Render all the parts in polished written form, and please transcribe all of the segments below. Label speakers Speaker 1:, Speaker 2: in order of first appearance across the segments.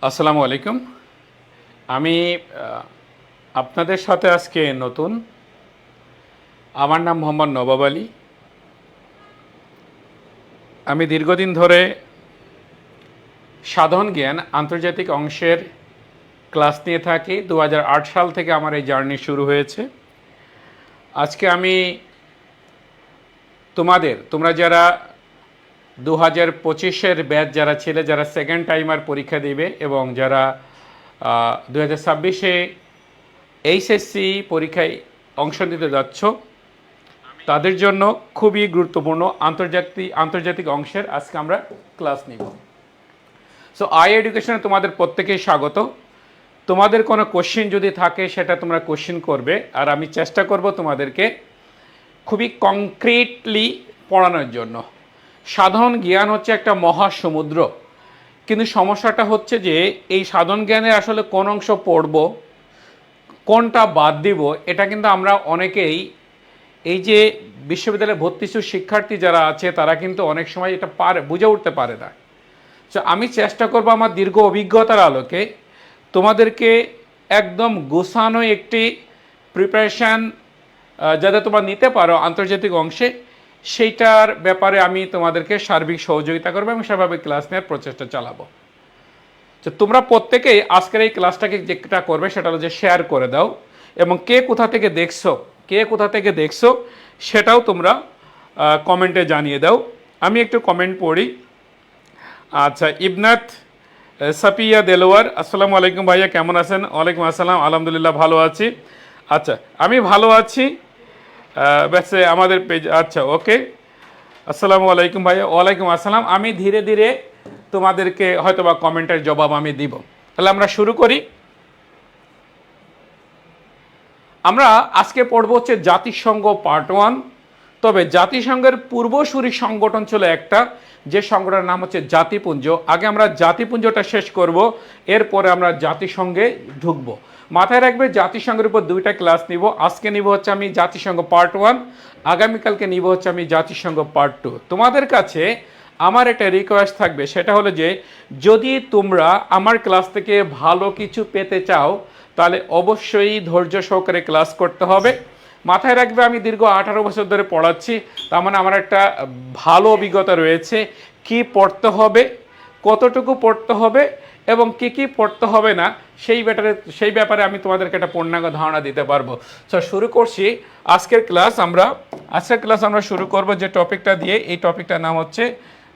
Speaker 1: আসসালামু আলাইকুম। আমি আপনাদের সাথে আজকে নতুন। আমার নাম মোহাম্মদ নবাব আলী। আমি দীর্ঘদিন ধরে সাধারণ জ্ঞান আন্তর্জাতিক অংশের ক্লাস নিয়ে থাকি। 2008 সাল থেকে আমার এই জার্নি শুরু হয়েছে। আজকে আমি তোমরা যারা 2025-এর ব্যাচ যারা ছেলে, যারা সেকেন্ড টাইমার পরীক্ষা দেবে এবং যারা 2026-এ এইচএসসি পরীক্ষায় অংশ নিতে যাচ্ছ, তাদের জন্য খুবই গুরুত্বপূর্ণ আন্তর্জাতিক অংশের আজকে আমরা ক্লাস নিব। সো আই এডুকেশনে তোমাদের প্রত্যেকেই স্বাগত। তোমাদের কোনো কোশ্চেন যদি থাকে সেটা তোমরা কোশ্চেন করবে, আর আমি চেষ্টা করব তোমাদেরকে খুবই কংক্রিটলি পড়ানোর জন্য। সাধারণ জ্ঞান হচ্ছে একটা মহাসমুদ্র, কিন্তু সমস্যাটা হচ্ছে যে এই সাধারণ জ্ঞানের আসলে কোন অংশ পড়ব, কোনটা বাদ দিব, এটা কিন্তু আমরা অনেকেই, এই যে বিশ্ববিদ্যালয়ে ভর্তিচ্ছু শিক্ষার্থী যারা আছে তারা কিন্তু অনেক সময় এটা বুঝে উঠতে পারে না। তো আমি চেষ্টা করব আমার দীর্ঘ অভিজ্ঞতার আলোকে তোমাদেরকে একদম গোছানো একটি প্রিপারেশান যাতে তোমরা নিতে পারো আন্তর্জাতিক অংশে, সেইটার ব্যাপারে আমি তোমাদেরকে সার্বিক সহযোগিতা করবো এবং সেভাবে ক্লাস নেওয়ার প্রচেষ্টা চালাবো। তো তোমরা প্রত্যেকেই আজকের এই ক্লাসটাকে যেটা করবে সেটা হলো যে শেয়ার করে দাও, এবং কে কোথা থেকে দেখছো সেটাও তোমরা কমেন্টে জানিয়ে দাও। আমি একটু কমেন্ট পড়ি। আচ্ছা, ইবনাত সাপিয়া দেলোয়ার, আসসালামু আলাইকুম ভাইয়া, কেমন আছেন? ওয়ালাইকুম আসসালাম, আলহামদুলিল্লাহ ভালো আছি। আচ্ছা, আমি ভালো আছি। ব্যাসে আমাদের পেজ, আচ্ছা ওকে, আসসালামু আলাইকুম ভাইয়া। ওয়ালাইকুম আসসালাম। আমি ধীরে ধীরে তোমাদেরকে হয়তো বা কমেন্টের জবাব আমি দিব। তাহলে আমরা শুরু করি। আমরা আজকে পড়ব হচ্ছে জাতিসংঘ পার্ট 1। তবে জাতিসংঘের পূর্বসূরি সংগঠন ছিল একটা, যে সংগঠনের নাম হচ্ছে জাতিপুঞ্জ। আগে আমরা জাতিপুঞ্জটা শেষ করব, এরপরে আমরা জাতিসংঘে ঢুকবো। মাথায় রাখবে জাতিসংঘের উপর 2টা ক্লাস নিব। আজকে নিব হচ্ছে আমি জাতিসংঘ পার্ট 1, আগামীকালকে নিব হচ্ছে আমি জাতিসংঘ পার্ট 2। তোমাদের কাছে আমার একটা রিকোয়েস্ট থাকবে, সেটা হলো যে যদি তোমরা আমার ক্লাস থেকে ভালো কিছু পেতে চাও তাহলে অবশ্যই ধৈর্য সহকারে ক্লাস করতে হবে। মাথায় রাখবে আমি দীর্ঘ 18 বছর ধরে পড়াচ্ছি, তার মানে আমার একটা ভালো অভিজ্ঞতা রয়েছে কি পড়তে হবে, কতটুকু পড়তে হবে এবং কি পড়তে হবে না, সেই ব্যাপারে আমি তোমাদেরকে একটা পূর্ণাঙ্গ ধারণা দিতে পারবো। সো শুরু করছি আজকের ক্লাস। আমরা শুরু করব যে টপিকটা দিয়ে। এই টপিকটার নাম হচ্ছে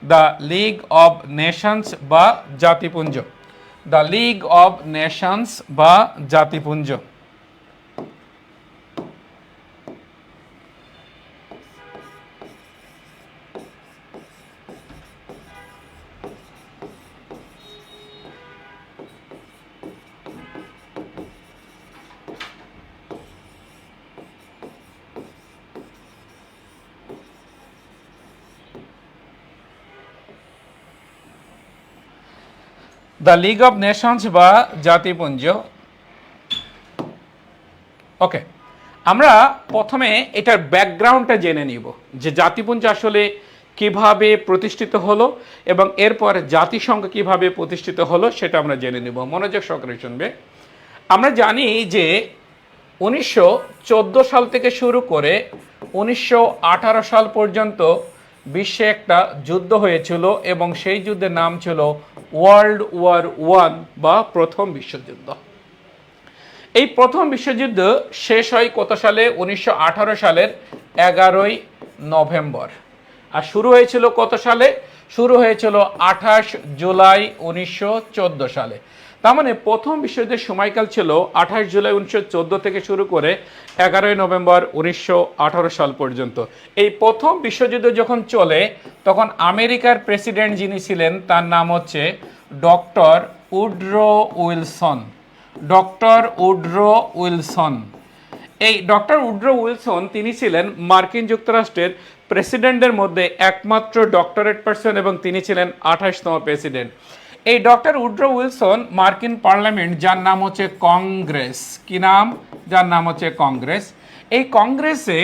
Speaker 1: দ্য লিগ অব নেশনস বা জাতিপুঞ্জ। দ্য লিগ অব নেশনস বা জাতিপুঞ্জ। দ্য লিগ অব নেশনস বা জাতিপুঞ্জ। ওকে, আমরা প্রথমে এটার ব্যাকগ্রাউন্ডটা জেনে নিব যে জাতিপুঞ্জ আসলে কিভাবে প্রতিষ্ঠিত হলো এবং এরপর জাতিসংঘ কিভাবে প্রতিষ্ঠিত হলো সেটা আমরা জেনে নিব। মনোযোগ সহকারে শুনবে। আমরা জানি যে 1914 সাল থেকে শুরু করে 1918 সাল পর্যন্ত বিশ্বে একটা যুদ্ধ হয়েছিল এবং সেই যুদ্ধের নাম ছিল ওয়ার্ল্ড ওয়ার 1 বা প্রথম বিশ্বযুদ্ধ। এই প্রথম বিশ্বযুদ্ধ শেষ হয় কত সালে? 1918 সালের 11ই নভেম্বর। আর শুরু হয়েছিল কত সালে? শুরু হয়েছিল 28 জুলাই 1914 সালে। তার মানে প্রথম বিশ্বযুদ্ধের সময়কাল ছিল 28 জুলাই 1914 থেকে শুরু করে 11ই নভেম্বর 1918 সাল পর্যন্ত। এই প্রথম বিশ্বযুদ্ধ যখন চলে তখন আমেরিকার প্রেসিডেন্ট যিনি ছিলেন তার নাম হচ্ছে doctor Woodrow Wilson. Doctor Woodrow Wilson. এই ডক্টর উডরো উইলসন তিনি ছিলেন মার্কিন যুক্তরাষ্ট্রের প্রেসিডেন্টদের মধ্যে একমাত্র ডক্টরেট পার্সন এবং তিনি ছিলেন 28তম প্রেসিডেন্ট। এই ডক্টর উড্রো উইলসন মার্কিন পার্লামেন্ট, যার নাম হচ্ছে কংগ্রেস, কি নাম, যার নাম হচ্ছে কংগ্রেস, এই কংগ্রেসে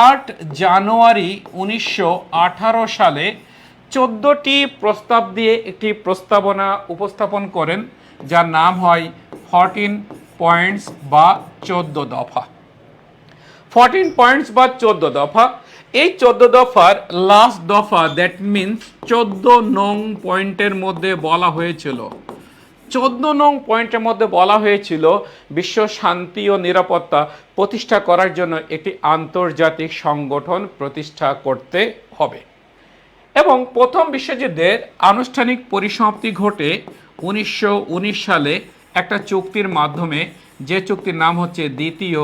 Speaker 1: 8 জানুয়ারি 1918 সালে 14টি প্রস্তাব দিয়ে একটি প্রস্তাবনা উপস্থাপন করেন, যার নাম হয় 14 পয়েন্টস বা 14 দফা। 14 পয়েন্টস বা 14 দফা। এই 14 দফার লাস্ট দফা, দ্যাট মিনস 14 নং পয়েন্টের মধ্যে বলা হয়েছিল, 14 নং পয়েন্টের মধ্যে বলা হয়েছিল বিশ্ব শান্তি ও নিরাপত্তা প্রতিষ্ঠা করার জন্য একটি আন্তর্জাতিক সংগঠন প্রতিষ্ঠা করতে হবে। এবং প্রথম বিশ্বযুদ্ধের আনুষ্ঠানিক পরিসমাপ্তি ঘটে 1919 সালে একটা চুক্তির মাধ্যমে, যে চুক্তির নাম হচ্ছে দ্বিতীয়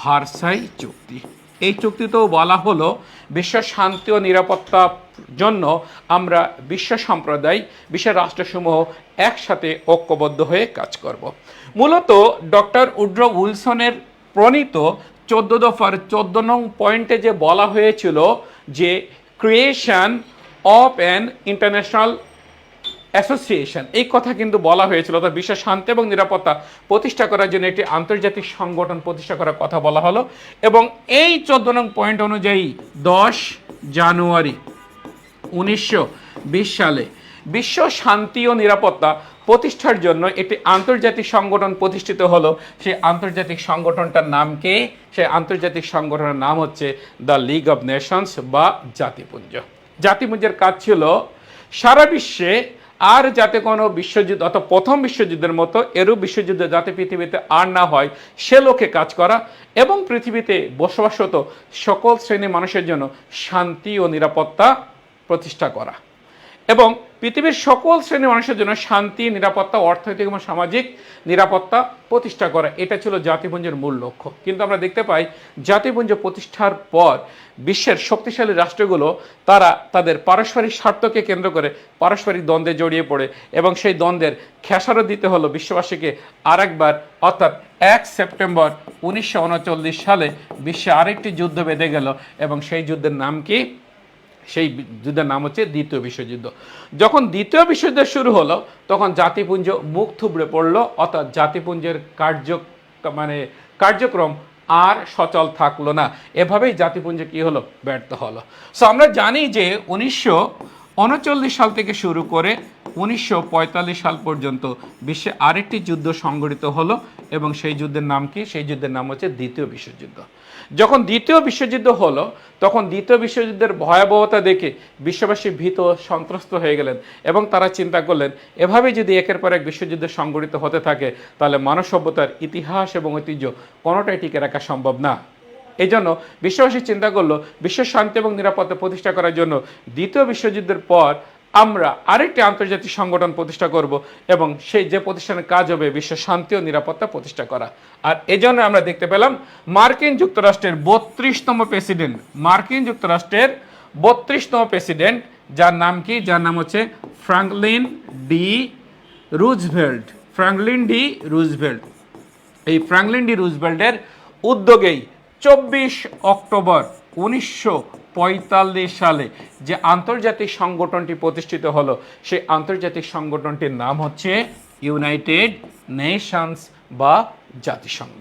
Speaker 1: ভার্সাই চুক্তি। এই চুক্তিতেও বলা হলো বিশ্ব শান্তি ও নিরাপত্তার জন্য আমরা বিশ্ব সম্প্রদায়, বিশ্বের রাষ্ট্রসমূহ একসাথে ঐক্যবদ্ধ হয়ে কাজ করব। মূলত ডক্টর উড্রো উইলসনের প্রণীত 14 দফার 14 নং পয়েন্টে যে বলা হয়েছিল যে creation of an international association, এই কথা কিন্তু বলা হয়েছিল, অর্থাৎ বিশ্ব শান্তি এবং নিরাপত্তা প্রতিষ্ঠা করার জন্য একটি আন্তর্জাতিক সংগঠন প্রতিষ্ঠা করার কথা বলা হলো। এবং এই 14 নং পয়েন্ট অনুযায়ী 10 জানুয়ারি 1920 সালে বিশ্ব শান্তি ও নিরাপত্তা প্রতিষ্ঠার জন্য একটি আন্তর্জাতিক সংগঠন প্রতিষ্ঠিত হলো। সেই আন্তর্জাতিক সংগঠনটার নাম কি? সেই আন্তর্জাতিক সংগঠনের নাম হচ্ছে দ্য লিগ অফ নেশনস বা জাতিপুঞ্জ। জাতিপুঞ্জের কাজ ছিল সারা বিশ্বে আর যাতে কোনো বিশ্বযুদ্ধ, অর্থাৎ প্রথম বিশ্বযুদ্ধের মতো এরূপ বিশ্বযুদ্ধ যাতে পৃথিবীতে আর না হয় সে লক্ষ্যে কাজ করা, এবং পৃথিবীতে বসবাসরত সকল শ্রেণীর মানুষের জন্য শান্তি ও নিরাপত্তা প্রতিষ্ঠা করা, এবং পৃথিবীর সকল শ্রেণীর মানুষের জন্য শান্তি, নিরাপত্তা, অর্থনৈতিক এবং সামাজিক নিরাপত্তা প্রতিষ্ঠা করা, এটা ছিল জাতিপুঞ্জের মূল লক্ষ্য। কিন্তু আমরা দেখতে পাই জাতিপুঞ্জ প্রতিষ্ঠার পর বিশ্বের শক্তিশালী রাষ্ট্রগুলো তারা তাদের পারস্পরিক স্বার্থকে কেন্দ্র করে পারস্পরিক দ্বন্দ্বে জড়িয়ে পড়ে, এবং সেই দ্বন্দ্বের খেসারত দিতে হলো বিশ্ববাসীকে আরেকবার, অর্থাৎ 1 সেপ্টেম্বর 1939 সালে বিশ্বে আরেকটি যুদ্ধ বেঁধে গেল, এবং সেই যুদ্ধের নাম কি? সেই যুদ্ধের নাম হচ্ছে দ্বিতীয় বিশ্বযুদ্ধ। যখন দ্বিতীয় বিশ্বযুদ্ধ শুরু হলো তখন জাতিপুঞ্জ মুখ থুবড়ে পড়লো, অর্থাৎ জাতিপুঞ্জের কার্যক্রম আর সচল থাকলো না। এভাবেই জাতিপুঞ্জ কি হলো? ব্যর্থ হলো। সো আমরা জানি যে 1939 সাল থেকে শুরু করে 1945 সাল পর্যন্ত বিশ্বে আরেকটি যুদ্ধ সংঘটিত হলো, এবং সেই যুদ্ধের নাম কি? সেই যুদ্ধের নাম হচ্ছে দ্বিতীয় বিশ্বযুদ্ধ। যখন দ্বিতীয় বিশ্বযুদ্ধ হলো তখন দ্বিতীয় বিশ্বযুদ্ধের ভয়াবহতা দেখে বিশ্ববাসী ভীত সন্ত্রস্ত হয়ে গেলেন, এবং তারা চিন্তা করলেন এভাবে যদি একের পর এক বিশ্বযুদ্ধ সংঘটিত হতে থাকে তাহলে মানব সভ্যতার ইতিহাস এবং ঐতিহ্য কোনোটাই টিকে রাখা সম্ভব না। এই জন্য বিশ্ববাসী চিন্তা করলো বিশ্ব শান্তি এবং নিরাপত্তা প্রতিষ্ঠা করার জন্য দ্বিতীয় বিশ্বযুদ্ধের পর আমরা আরেকটি আন্তর্জাতিক সংগঠন প্রতিষ্ঠা করব, এবং সেই যে প্রতিষ্ঠানের কাজ হবে বিশ্ব শান্তি ও নিরাপত্তা প্রতিষ্ঠা করা। আর এজন্য আমরা দেখতে পেলাম মার্কিন যুক্তরাষ্ট্রের 32তম প্রেসিডেন্ট, মার্কিন যুক্তরাষ্ট্রের 32তম প্রেসিডেন্ট, যার নাম কি? যার নাম হচ্ছে Franklin D Roosevelt. Franklin D Roosevelt. এই ফ্রাঙ্কলিন ডি রুজভেল্টের উদ্যোগেই 24 অক্টোবর 1945 সালে যে আন্তর্জাতিক সংগঠনটি প্রতিষ্ঠিত হলো সেই আন্তর্জাতিক সংগঠনটির নাম হচ্ছে ইউনাইটেড নেশনস বা জাতিসংঘ।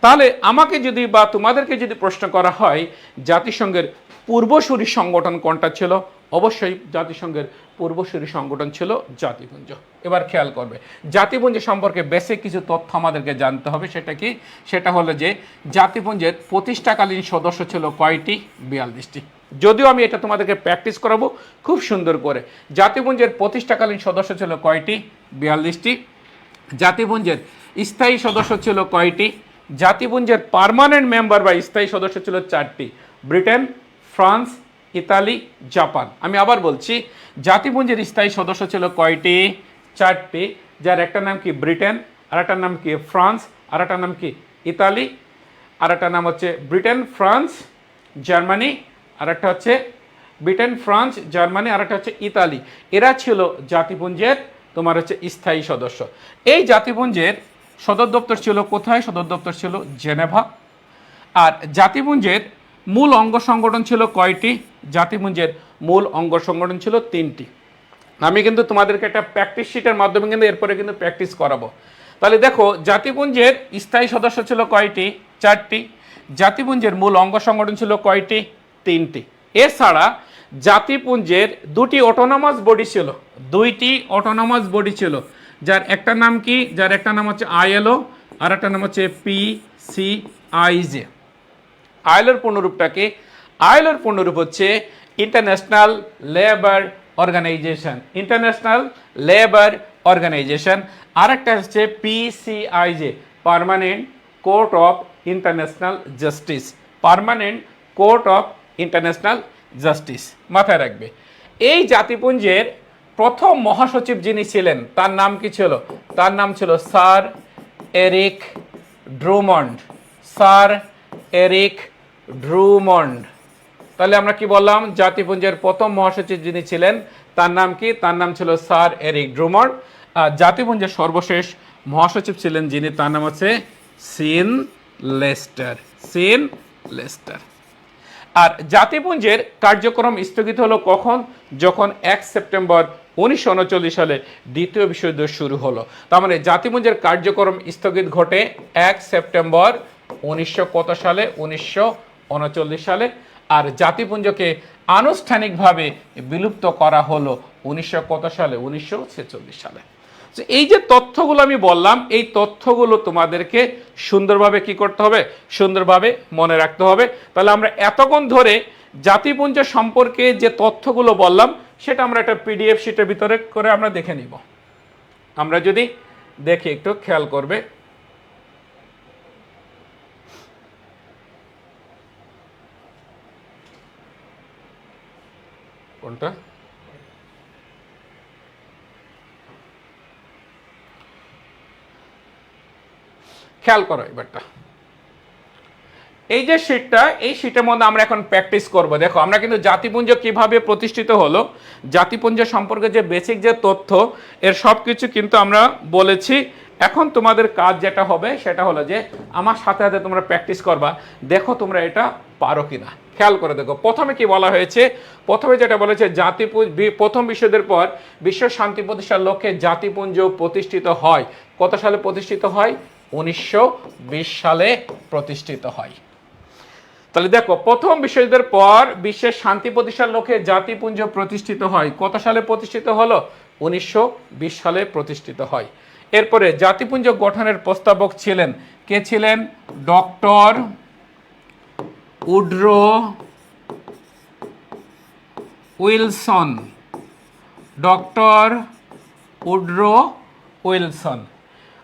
Speaker 1: তাহলে আমাকে যদি বা তোমাদেরকে যদি প্রশ্ন করা হয় জাতিসংঘের পূর্বসূরি সংগঠন কোনটা ছিল, অবশ্যই জাতিসংঘের পূর্বসূরি সংগঠন ছিল জাতিপুঞ্জ। এবার খেয়াল করবে জাতিপুঞ্জ সম্পর্কে বেসিক কিছু তথ্য আমাদেরকে জানতে হবে। সেটা কি? সেটা হলো যে জাতিপুঞ্জের প্রতিষ্ঠাকালীন সদস্য ছিল কয়টি? 42টি। যদিও আমি এটা তোমাদেরকে প্র্যাকটিস করাবো খুব সুন্দর করে। জাতিপুঞ্জের প্রতিষ্ঠাকালীন সদস্য ছিল কয়টি? 42টি। জাতিপুঞ্জের স্থায়ী সদস্য ছিল কয়টি? জাতিপুঞ্জের পার্মানেন্ট মেম্বার বা স্থায়ী সদস্য ছিল 4টি, ব্রিটেন, ফ্রান্স, ইতালি, জাপান। আমি আবার বলছি জাতিপুঞ্জের স্থায়ী সদস্য ছিল কয়টি? 4টি, যার একটা নাম কি? ব্রিটেন, আর একটা নাম কি? ফ্রান্স, আর একটা নাম কি? ইতালি, আর একটা নাম হচ্ছে ব্রিটেন, ফ্রান্স, জার্মানি, আর একটা হচ্ছে ব্রিটেন, ফ্রান্স, জার্মানি, আর একটা হচ্ছে ইতালি। এরা ছিল জাতিপুঞ্জের তোমার হচ্ছে স্থায়ী সদস্য। এই জাতিপুঞ্জের সদর দপ্তর ছিল কোথায়? সদর দপ্তর ছিল জেনেভা। আর জাতিপুঞ্জের মূল অঙ্গ সংগঠন ছিল কয়টি? জাতিপুঞ্জের মূল অঙ্গ সংগঠন ছিল 3টি। আমি কিন্তু তোমাদেরকে একটা প্র্যাকটিস শিটের মাধ্যমে কিন্তু এরপরে কিন্তু প্র্যাকটিস করাবো। তাহলে দেখো জাতিপুঞ্জের স্থায়ী সদস্য ছিল কয়টি? 4টি। জাতিপুঞ্জের মূল অঙ্গ সংগঠন ছিল কয়টি? 3টি। এছাড়া জাতিপুঞ্জের 2টি অটোনমাস বডি ছিল, 2টি অটোনমাস বডি ছিল, যার একটা নাম কি? যার একটা নাম হচ্ছে আইএলও আর একটা নাম হচ্ছে পিসিআইজে। আইএলওর পূর্ণরূপটা কি? আইএলওর পূর্ণরূপ হচ্ছে international labour organisation, international labour organisation. আর একটা হচ্ছে PCIJ, permanent court of international justice, permanent court of international justice. মাথায় রাখবে। এই জাতিপুঞ্জের প্রথম মহাসচিব যিনি ছিলেন তার নাম কি ছিল? তার নাম ছিল sir Eric Drummond, sir Eric Drummond. তাহলে আমরা কি বললাম? জাতিপুঞ্জের প্রথম মহাসচিব যিনি ছিলেন তার নাম কি? তার নাম ছিল স্যার এরিক ড্রুমন্ড। আর জাতিপুঞ্জের সর্বশেষ মহাসচিব ছিলেন যিনি, তার নাম হচ্ছে সিন লেস্টার, সিন লেস্টার। আর জাতিপুঞ্জের কার্যক্রম স্থগিত হলো কখন? যখন 1 সেপ্টেম্বর 1939 সালে দ্বিতীয় বিশ্বযুদ্ধ শুরু হলো। তার মানে জাতিপুঞ্জের কার্যক্রম স্থগিত ঘটে 1 সেপ্টেম্বর 1900 কত সালে? 1939 সালে। আর জাতিপুঞ্জকে আনুষ্ঠানিকভাবে বিলুপ্ত করা হলো 1900 কত সালে? 1946 সালে। এই যে তথ্যগুলো আমি বললাম, এই তথ্যগুলো তোমাদেরকে সুন্দরভাবে কি করতে হবে? সুন্দরভাবে মনে রাখতে হবে। তাহলে আমরা এতক্ষণ ধরে জাতিপুঞ্জ সম্পর্কে যে তথ্যগুলো বললাম সেটা আমরা একটা পিডিএফ শিটের ভিতরে করে আমরা দেখে নিব। আমরা যদি দেখি, একটু খেয়াল করবে। কোনটা? খেয়াল করো এবারটা। এই যে শীটটা, এই শীটের মধ্যে আমরা এখন প্র্যাকটিস করব। দেখো আমরা কিন্তু জাতিপুঞ্জ কিভাবে প্রতিষ্ঠিত হলো, জাতিপুঞ্জ সম্পর্কে যে বেসিক যে তথ্য, এর সব কিছু কিন্তু আমরা বলেছি। এখন তোমাদের কাজ যেটা হবে সেটা হলো যে আমার সাথে সাথে তোমরা প্র্যাকটিস করবা, দেখো তোমরা এটা পারো কিনা। খেয়াল করে দেখো, প্রথমে কি বলা হয়েছে? প্রথমে যেটা বলেছে, প্রথম বিশ্বযুদ্ধের পর বিশ্ব শান্তি প্রতিষ্ঠার লক্ষ্যে জাতিপুঞ্জ প্রতিষ্ঠিত হয়। কত সালে প্রতিষ্ঠিত হয়? 1920 সালে প্রতিষ্ঠিত হয়। তাহলে দেখো, প্রথম বিশ্বযুদ্ধের পর বিশ্বের শান্তি প্রতিষ্ঠার লক্ষ্যে জাতিপুঞ্জ প্রতিষ্ঠিত হয়। কত সালে প্রতিষ্ঠিত হলো? 1920 সালে প্রতিষ্ঠিত হয়। এরপরে জাতিপুঞ্জ গঠনের প্রস্তাবক ছিলেন কে? ছিলেন doctor Woodrow Wilson, doctor Woodrow Wilson.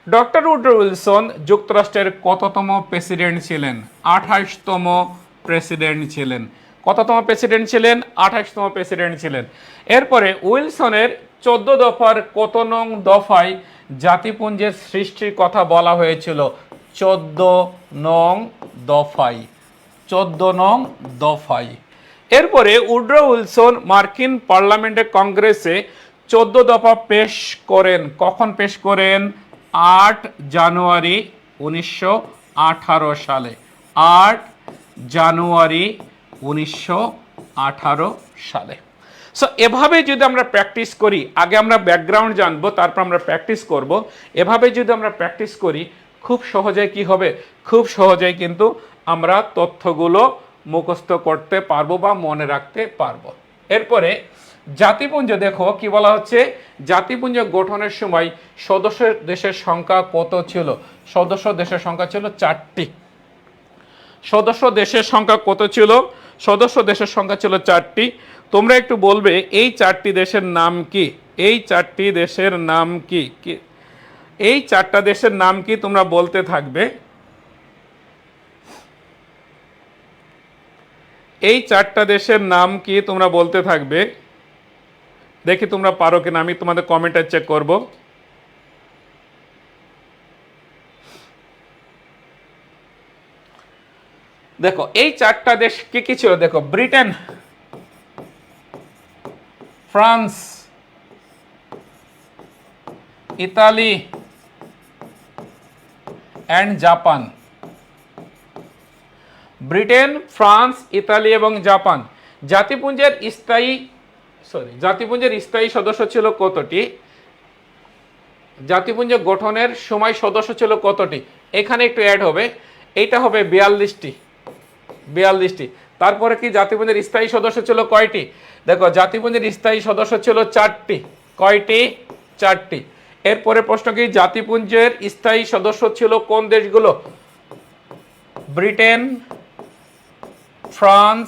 Speaker 1: Doctor Woodrow Wilson যুক্তরাষ্ট্রের কততম প্রেসিডেন্ট ছিলেন? 28তম প্রেসিডেন্ট ছিলেন। কততম প্রেসিডেন্ট ছিলেন? 28তম প্রেসিডেন্ট ছিলেন। এরপরে উইলসনের 14 দফার কত নং দফায় জাতিপুঞ্জের সৃষ্টির কথা বলা হয়েছিল? 14 নং দফায়, 14 নং দফায়। এরপরে উড্রো উইলসন মার্কিন পার্লামেন্টের কংগ্রেসে 14 দফা পেশ করেন। কখন পেশ করেন? 8 জানুয়ারি 1918 সালে, 8 জানুয়ারি 1918 সালে। সো এভাবে যদি আমরা প্র্যাকটিস করি, আগে আমরা ব্যাকগ্রাউন্ড জানবো, তারপর আমরা প্র্যাকটিস করব। এভাবে যদি আমরা প্র্যাকটিস করি, খুব সহজে কি হবে? খুব সহজেই কিন্তু আমরা তথ্যগুলো মুখস্থ করতে পারবো বা মনে রাখতে পারবো। এরপরে জাতিপুঞ্জ দেখো কি বলা হচ্ছে, জাতিপুঞ্জ গঠনের সময় সদস্য দেশের সংখ্যা কত ছিল? সদস্য দেশের সংখ্যা ছিল 4টি। সদস্য দেশের সংখ্যা কত ছিল? সদস্য দেশের সংখ্যা ছিল 4টি। তোমরা একটু বলবে এই 4টি দেশের নাম কি? এই 4টি দেশের নাম কি? এই 4টা দেশের নাম কি তোমরা বলতে থাকবে। এই 4টা দেশের নাম কি তোমরা বলতে থাকবে। দেখি তোমরা পারো কিনা, আমি তোমাদের কমেন্টে চেক করব। দেখো এই 4টা দেশ কি কি ছিল? দেখো, Britain, France, Italy and Japan. Britain, France, Italy এবং জাপান। জাতিপুঞ্জের স্থায়ী জাতিপুঞ্জের স্থায়ী সদস্য ছিল কতটি? জাতিপুঞ্জ গঠনের সময় সদস্য ছিল কতটি? এখানে একটু অ্যাড হবে, এইটা হবে 42টি। 42টি। তারপরে কি জাতিপুঞ্জের স্থায়ী সদস্য ছিল কয়টি? দেখো জাতিপুঞ্জের স্থায়ী সদস্য ছিল 4টি। কয়টি? 4টি। এরপরে প্রশ্ন কি, জাতিপুঞ্জের স্থায়ী সদস্য ছিল কোন দেশগুলো? Britain, France,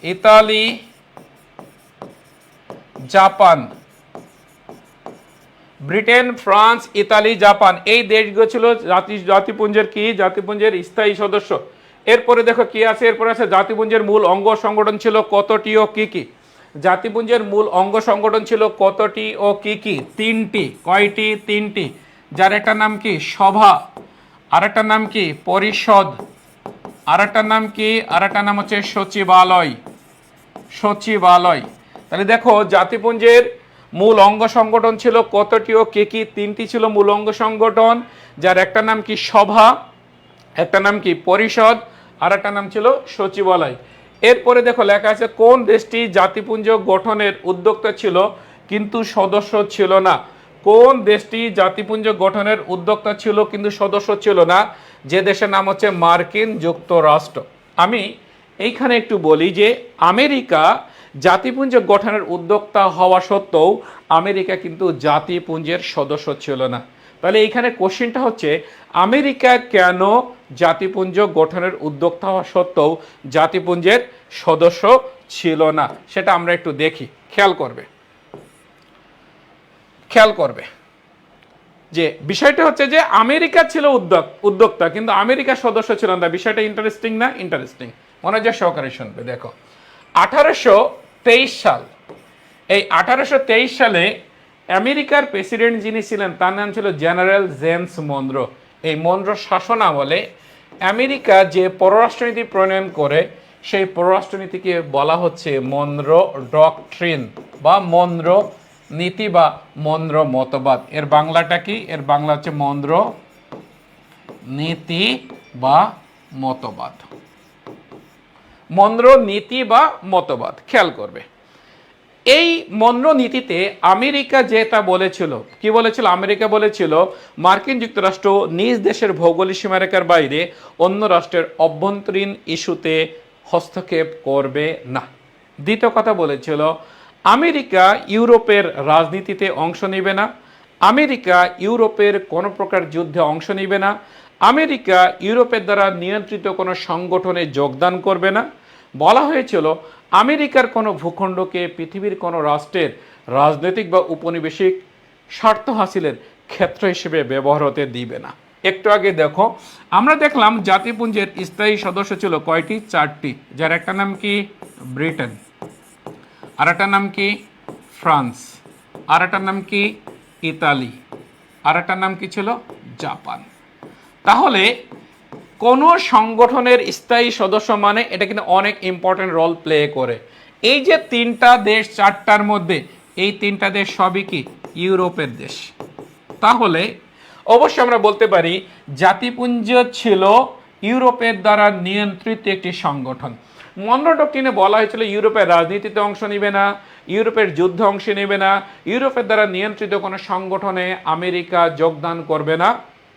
Speaker 1: Italy, Japan. Britain, France, Italy, Japan, এই দেশগুলো ছিল জাতিপুঞ্জের কি? জাতিপুঞ্জের স্থায়ী সদস্য। এরপরে দেখো কি আছে, এরপরে আছে জাতিপুঞ্জের মূল অঙ্গ সংগঠন ছিল কতটি ও কি কি? জাতিপুঞ্জের মূল অঙ্গ সংগঠন ছিল কতটি ও কি কি? 3টি। কয়টি? 3টি। যার একটা নাম কি? সভা, আরেকটা নাম কি? পরিষদ, আরেকটা নাম কি? আরেকটা নাম হচ্ছে সচিবালয়। সচিবালয়। তাহলে দেখো জাতিপুঞ্জের মূল অঙ্গ সংগঠন ছিল কতটি ও কে কি? 3টি ছিল মূল অঙ্গ সংগঠন, যার একটা নাম কি? সভা, একটা নাম কি? পরিষদ, আর একটা নাম ছিল সচিবালয়। এরপরে দেখো লেখা আছে কোন দেশটি জাতিপুঞ্জ গঠনের উদ্যোক্তা ছিল কিন্তু সদস্য ছিল না? কোন দেশটি জাতিপুঞ্জ গঠনের উদ্যোক্তা ছিল কিন্তু সদস্য ছিল না? যে দেশের নাম হচ্ছে মার্কিন যুক্তরাষ্ট্র। আমি এইখানে একটু বলি যে আমেরিকা জাতিপুঞ্জ গঠনের উদ্যোক্তা হওয়া সত্ত্বেও আমেরিকা কিন্তু জাতিপুঞ্জের সদস্য ছিল না। তাহলে এইখানে কোশ্চেনটা হচ্ছে আমেরিকা কেন জাতিপুঞ্জ গঠনের উদ্যোক্তা হওয়া সত্ত্বেও জাতিপুঞ্জের সদস্য ছিল না, সেটা আমরা একটু দেখি। খেয়াল করবে যে বিষয়টা হচ্ছে যে আমেরিকা ছিল উদ্যোক্তা কিন্তু আমেরিকা সদস্য ছিল না। বিষয়টা ইন্টারেস্টিং না? ইন্টারেস্টিং। মনোযোগ সহকারে শুনবে। দেখো 1823 সাল, এই 1823 সালে আমেরিকার প্রেসিডেন্ট যিনি ছিলেন তার নাম ছিল জেনারেল জেমস মনরো। এই মনরো শাসন আমলে আমেরিকা যে পররাষ্ট্রনীতি প্রণয়ন করে সেই পররাষ্ট্রনীতিকে বলা হচ্ছে মনরো ডকট্রিন বা মনরো নীতি বা মনরো মতবাদ। এর বাংলাটা কি? এর বাংলা হচ্ছে মনরো নীতি বা মতবাদ। মনরো নীতি বা মতবাদ। খেয়াল করবে এই মনরো নীতিতে আমেরিকা যেটা বলেছিল, কি বলেছিল? আমেরিকা বলেছিল মার্কিন যুক্তরাষ্ট্র নিজ দেশের ভৌগোলিক সীমারেখার বাইরে অন্য রাষ্ট্রের অভ্যন্তরীণ ইস্যুতে হস্তক্ষেপ করবে না। দ্বিতীয় কথা বলেছিল আমেরিকা ইউরোপের রাজনীতিতে অংশ নেবে না, আমেরিকা ইউরোপের কোনো প্রকার যুদ্ধে অংশ নেবে না, আমেরিকা ইউরোপের দ্বারা নিয়ন্ত্রিত কোনো সংগঠনে যোগদান করবে না। বলা হয়েছিল আমেরিকার কোনো ভূখণ্ডকে পৃথিবীর কোনো রাষ্ট্রের রাজনৈতিক বা উপনিবেশিক স্বার্থ হাসিলের ক্ষেত্র হিসেবে ব্যবহার হতে দিবে না। একটু আগে দেখো আমরা দেখলাম জাতিপুঞ্জের স্থায়ী সদস্য ছিল কয়টি? 4টি। যার একটা নাম কি? ব্রিটেন, আর একটা নাম কি? ফ্রান্স, আর একটা নাম কি? ইতালি, আর একটা নাম কি ছিল? জাপান। তাহলে কোন সংগঠনের স্থায়ী সদস্য মানে এটা কিন্তু অনেক ইম্পর্টেন্ট রোল প্লে করে। এই যে 3টা দেশ 4টার মধ্যে এই 3টা দেশ সবই কি? ইউরোপের দেশ। তাহলে অবশ্যই আমরা বলতে পারি জাতিপুঞ্জ ছিল ইউরোপের দ্বারা নিয়ন্ত্রিত একটি সংগঠন। মনরো ডক্ট্রিনে বলা হয়েছিল ইউরোপের রাজনীতিতে অংশ নেবে না, ইউরোপের যুদ্ধে অংশ নেবে না, ইউরোপের দ্বারা নিয়ন্ত্রিত কোনো সংগঠনে আমেরিকা যোগদান করবে না,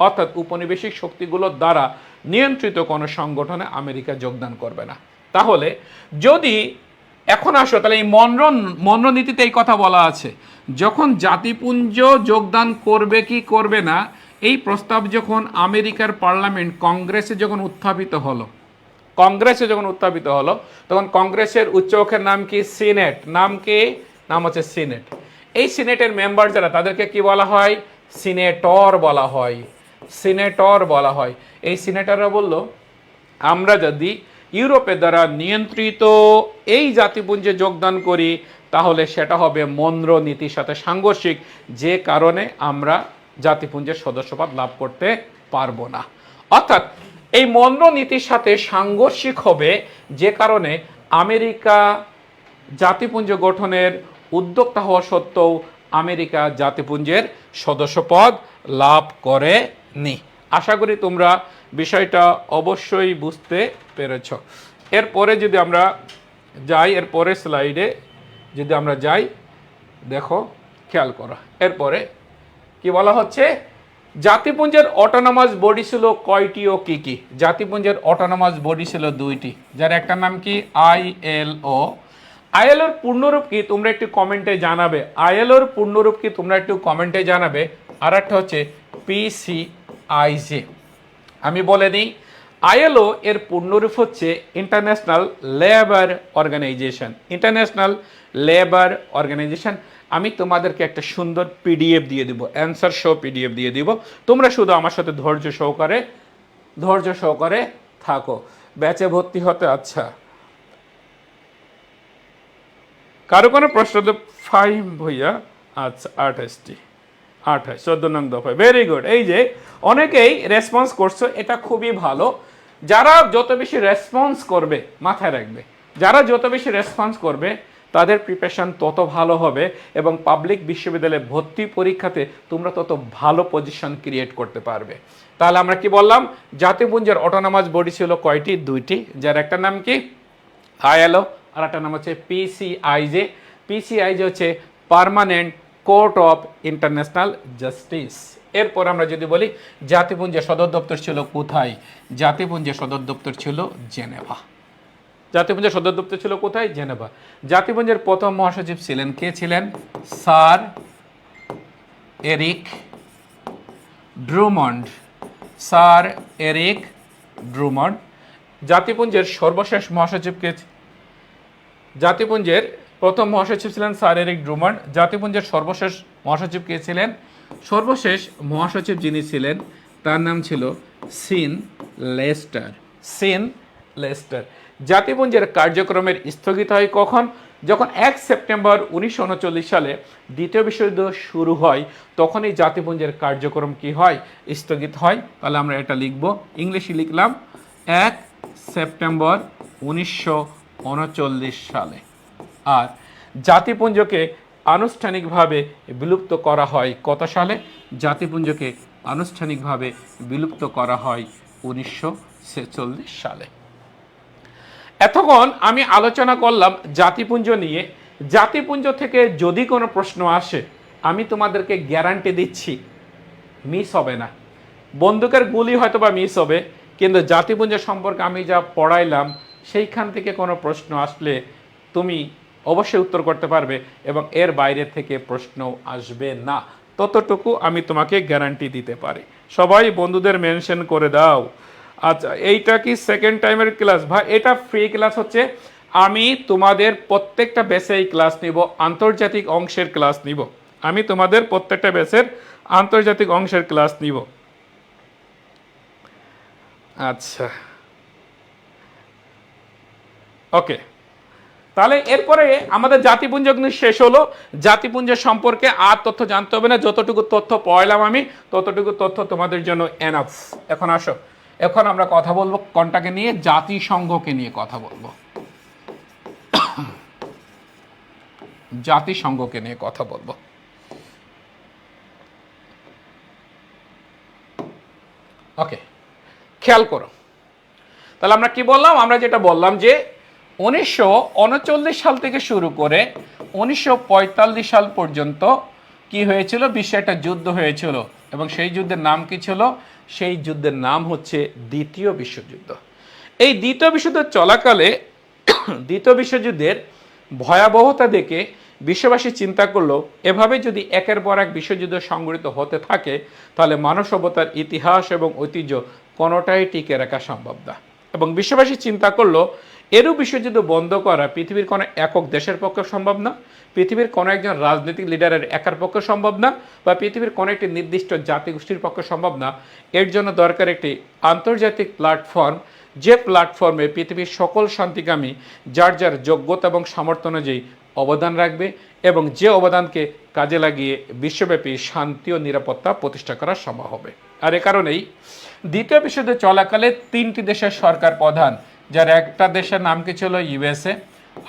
Speaker 1: অর্থাৎ উপনিবেশিক শক্তিগুলোর দ্বারা নিয়ন্ত্রিত কোনো সংগঠনে আমেরিকা যোগদান করবে না। তাহলে যদি এখন আসো তাহলে এই মনরো নীতিতে এই কথা বলা আছে যখন জাতিপুঞ্জ যোগদান করবে কি করবে না এই প্রস্তাব যখন আমেরিকার পার্লামেন্ট কংগ্রেসে যখন উত্থাপিত হলো তখন কংগ্রেসের উচ্চকক্ষের নাম কি? সিনেট। নাম কি? নাম হচ্ছে সিনেট। এই সিনেটের মেম্বার যারা তাদেরকে কি বলা হয়? সিনেটর বলা হয়। সিনেটর বলা হয়। এই সিনেটররা বলল আমরা যদি ইউরোপের দ্বারা নিয়ন্ত্রিত এই জাতিপুঞ্জে যোগদান করি তাহলে সেটা হবে মনরো নীতির সাথে সাংঘর্ষিক, যে কারণে আমরা জাতিপুঞ্জের সদস্যপদ লাভ করতে পারবো না। অর্থাৎ এই মনরো নীতির সাথে সাংঘর্ষিক হবে, যে কারণে আমেরিকা জাতিপুঞ্জ গঠনের উদ্যোক্তা হওয়া সত্ত্বেও আমেরিকা জাতিপুঞ্জের সদস্যপদ লাভ করেনি। আশা করি তোমরা বিষয়টা অবশ্যই বুঝতে পেরেছ। এরপরে যদি আমরা যাই এর পরের স্লাইডে, যদি আমরা যাই, দেখো খেয়াল করো, এরপরে কি বলা হচ্ছে, জাতিপুঞ্জের অটোনমাস বডি ছিল কয়টি ও কি কি? জাতিপুঞ্জের অটোনমাস বডি ছিল দুইটি, যার একটা নাম কি আইএলও। আইএলওর পূর্ণরূপ কি তোমরা একটু কমেন্টে জানাবে। আইএলওর পূর্ণরূপ কি তোমরা একটু কমেন্টে জানাবে। আর একটা হচ্ছে পিসিআইজে। আমি বলে দিই, আইএলও এর পূর্ণরূপ হচ্ছে international labour organisation. International labour Organization. আমি তোমাদেরকে একটা সুন্দর পিডিএফ দিয়ে দিব, অ্যান্সার শো পিডিএফ দিয়ে দিব। তোমরা শুধু আমার সাথে ধৈর্য সহকারে থাকো। ব্যাচে ভর্তি হতে আচ্ছা, কারো কোনো প্রশ্ন তো ফাইভ ভইয়া, আচ্ছা 28টি 28 14 নং দফায়, ভেরি গুড। এই যে অনেকেই রেসপন্স করছো, এটা খুবই ভালো। যারা যত বেশি রেসপন্স করবে, মাথায় রাখবে, যারা যত বেশি রেসপন্স করবে তাদের প্রিপারেশন তত ভালো হবে এবং পাবলিক বিশ্ববিদ্যালয়ে ভর্তি পরীক্ষাতে তোমরা তত ভালো পজিশন ক্রিয়েট করতে পারবে। তাহলে আমরা কি বললাম, জাতিপুঞ্জের অটোনমাস বডি ছিল কয়টি? দুইটি, যার একটা নাম কি আইএলও, আর একটা নাম হচ্ছে পিসিআইজে। পিসিআইজে হচ্ছে permanent court of international justice. এরপর আমরা যদি বলি জাতিপুঞ্জের সদর দপ্তর ছিল কোথায়? জাতিপুঞ্জের সদর দপ্তর ছিল জেনেভা। জাতিপুঞ্জের সদর দপ্তর ছিল কোথায়? জেনেভা। জাতিপুঞ্জের প্রথম মহাসচিব ছিলেন কে ছিলেন? Sir Eric Drummond. Sir Eric Drummond. জাতিপুঞ্জের সর্বশেষ মহাসচিব কে? জাতিপুঞ্জের প্রথম মহাসচিব ছিলেন স্যার এরিক ড্রুমন্ড। জাতিপুঞ্জের সর্বশেষ মহাসচিব কে ছিলেন? সর্বশেষ মহাসচিব যিনি ছিলেন তার নাম ছিল সিন লেস্টার। Sean Lester. জাতিপুঞ্জের কার্যক্রমের স্থগিত হয় কখন? যখন 1 সেপ্টেম্বর 1939 সালে দ্বিতীয় বিশ্বযুদ্ধ শুরু হয়, তখনই জাতিপুঞ্জের কার্যক্রম কি হয়? স্থগিত হয়। তাহলে আমরা এটা লিখব, ইংলিশে লিখলাম 1 সেপ্টেম্বর 1939 সালে। আর জাতিপুঞ্জকে আনুষ্ঠানিকভাবে বিলুপ্ত করা হয় কত সালে? জাতিপুঞ্জকে আনুষ্ঠানিকভাবে বিলুপ্ত করা হয় 1946 সালে। এতক্ষণ আমি আলোচনা করলাম জাতিপুঞ্জ নিয়ে। জাতিপুঞ্জ থেকে যদি কোনো প্রশ্ন আসে, আমি তোমাদেরকে গ্যারান্টি দিচ্ছি মিস হবে না। বন্দুকের গুলি হয়তো বা মিস হবে, কিন্তু জাতিপুঞ্জ সম্পর্কে আমি যা পড়াইলাম সেইখান থেকে কোনো প্রশ্ন আসলে তুমি অবশ্যই উত্তর করতে পারবে এবং এর বাইরে থেকে প্রশ্ন আসবে না, ততটুকু আমি তোমাকে গ্যারান্টি দিতে পারি। সবাই বন্ধুদের মেনশন করে দাও। আচ্ছা, এইটা কি সেকেন্ড টাইমের ক্লাস? ভাই এটা ফ্রি ক্লাস হচ্ছে। আমি তোমাদের প্রত্যেকটা ব্যাচেই ক্লাস নিব, আন্তর্জাতিক অংশের ক্লাস নিব। আমি তোমাদের প্রত্যেকটা ব্যাচের আন্তর্জাতিক অংশের ক্লাস নিব। আচ্ছা, ওকে। তাহলে এরপরে আমাদের জাতিপুঞ্জ কিন্তু শেষ হলো। জাতিপুঞ্জের সম্পর্কে আর তথ্য জানতে হবে না, যতটুকু তথ্য পড়লাম আমি ততটুকু তথ্য তোমাদের জন্য এনাফ। এখন আসো, এখন আমরা কথা বলবো কোনটাকে নিয়ে? জাতিসংঘকে নিয়ে কথা বলবো। জাতিসংঘকে নিয়ে কথা বলবো। ওকে, খেয়াল করো। তাহলে আমরা কি বললাম? আমরা যেটা বললাম যে 1939 সাল থেকে শুরু করে 1945 সাল পর্যন্ত কি হয়েছিল? বিশ্বে একটা যুদ্ধ হয়েছিল এবং সেই যুদ্ধের নাম কি ছিল? সেই যুদ্ধের নাম হচ্ছে দ্বিতীয় বিশ্বযুদ্ধ। এই দ্বিতীয় বিশ্বযুদ্ধ চলাকালে দ্বিতীয় বিশ্বযুদ্ধের ভয়াবহতা দেখে বিশ্ববাসী চিন্তা করলো, এভাবে যদি একের পর এক বিশ্বযুদ্ধ সংঘটিত হতে থাকে তাহলে মানব সভ্যতার ইতিহাস এবং ঐতিহ্য কোনোটাই টিকে রাখা সম্ভব না। এবং বিশ্ববাসী চিন্তা করলো, এরও বিশ্বযুদ্ধ বন্ধ করা পৃথিবীর কোনো একক দেশের পক্ষে সম্ভব না, পৃথিবীর কোনো একজন রাজনৈতিক লিডারের একার পক্ষে সম্ভব না, বা পৃথিবীর কোনো একটি নির্দিষ্ট জাতিগোষ্ঠীর পক্ষে সম্ভব না। এর জন্য দরকার একটি আন্তর্জাতিক প্ল্যাটফর্ম, যে প্ল্যাটফর্মে পৃথিবীর সকল শান্তিকামী যার যার যোগ্যতা এবং সামর্থ্য অনুযায়ী অবদান রাখবে এবং যে অবদানকে কাজে লাগিয়ে বিশ্বব্যাপী শান্তি ও নিরাপত্তা প্রতিষ্ঠা করা সম্ভব হবে। আর এ কারণেই দ্বিতীয় বিশ্বযুদ্ধ চলাকালে 3টি দেশের সরকার প্রধান, যার একটা দেশের নাম কি ছিল? ইউএসএ,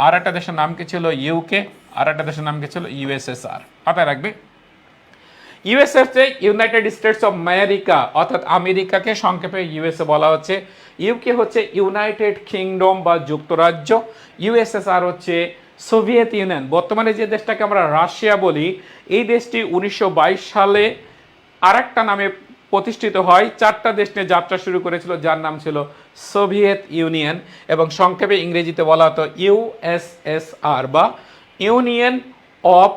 Speaker 1: আর একটা দেশের নাম কি ছিল? ইউকে, আর একটা দেশের নাম কি ছিল? ইউএসএসআর। মাথায় রাখবে, ইউএসএ হচ্ছে ইউনাইটেড স্টেটস অফ আমেরিকা, অর্থাৎ আমেরিকাকে সংক্ষেপে ইউএসএ বলা হচ্ছে। ইউকে হচ্ছে ইউনাইটেড কিংডম বা যুক্তরাজ্য। ইউএসএসআর হচ্ছে সোভিয়েত ইউনিয়ন, বর্তমানে যে দেশটাকে আমরা রাশিয়া বলি, এই দেশটি 1922 সালে আরেকটা নামে প্রতিষ্ঠিত হয়। 4টা দেশ নিয়ে যাত্রা শুরু করেছিল, যার নাম ছিল সোভিয়েত ইউনিয়ন, এবং সংক্ষেপে ইংরেজিতে বলা হতো ইউএসএসআর বা union of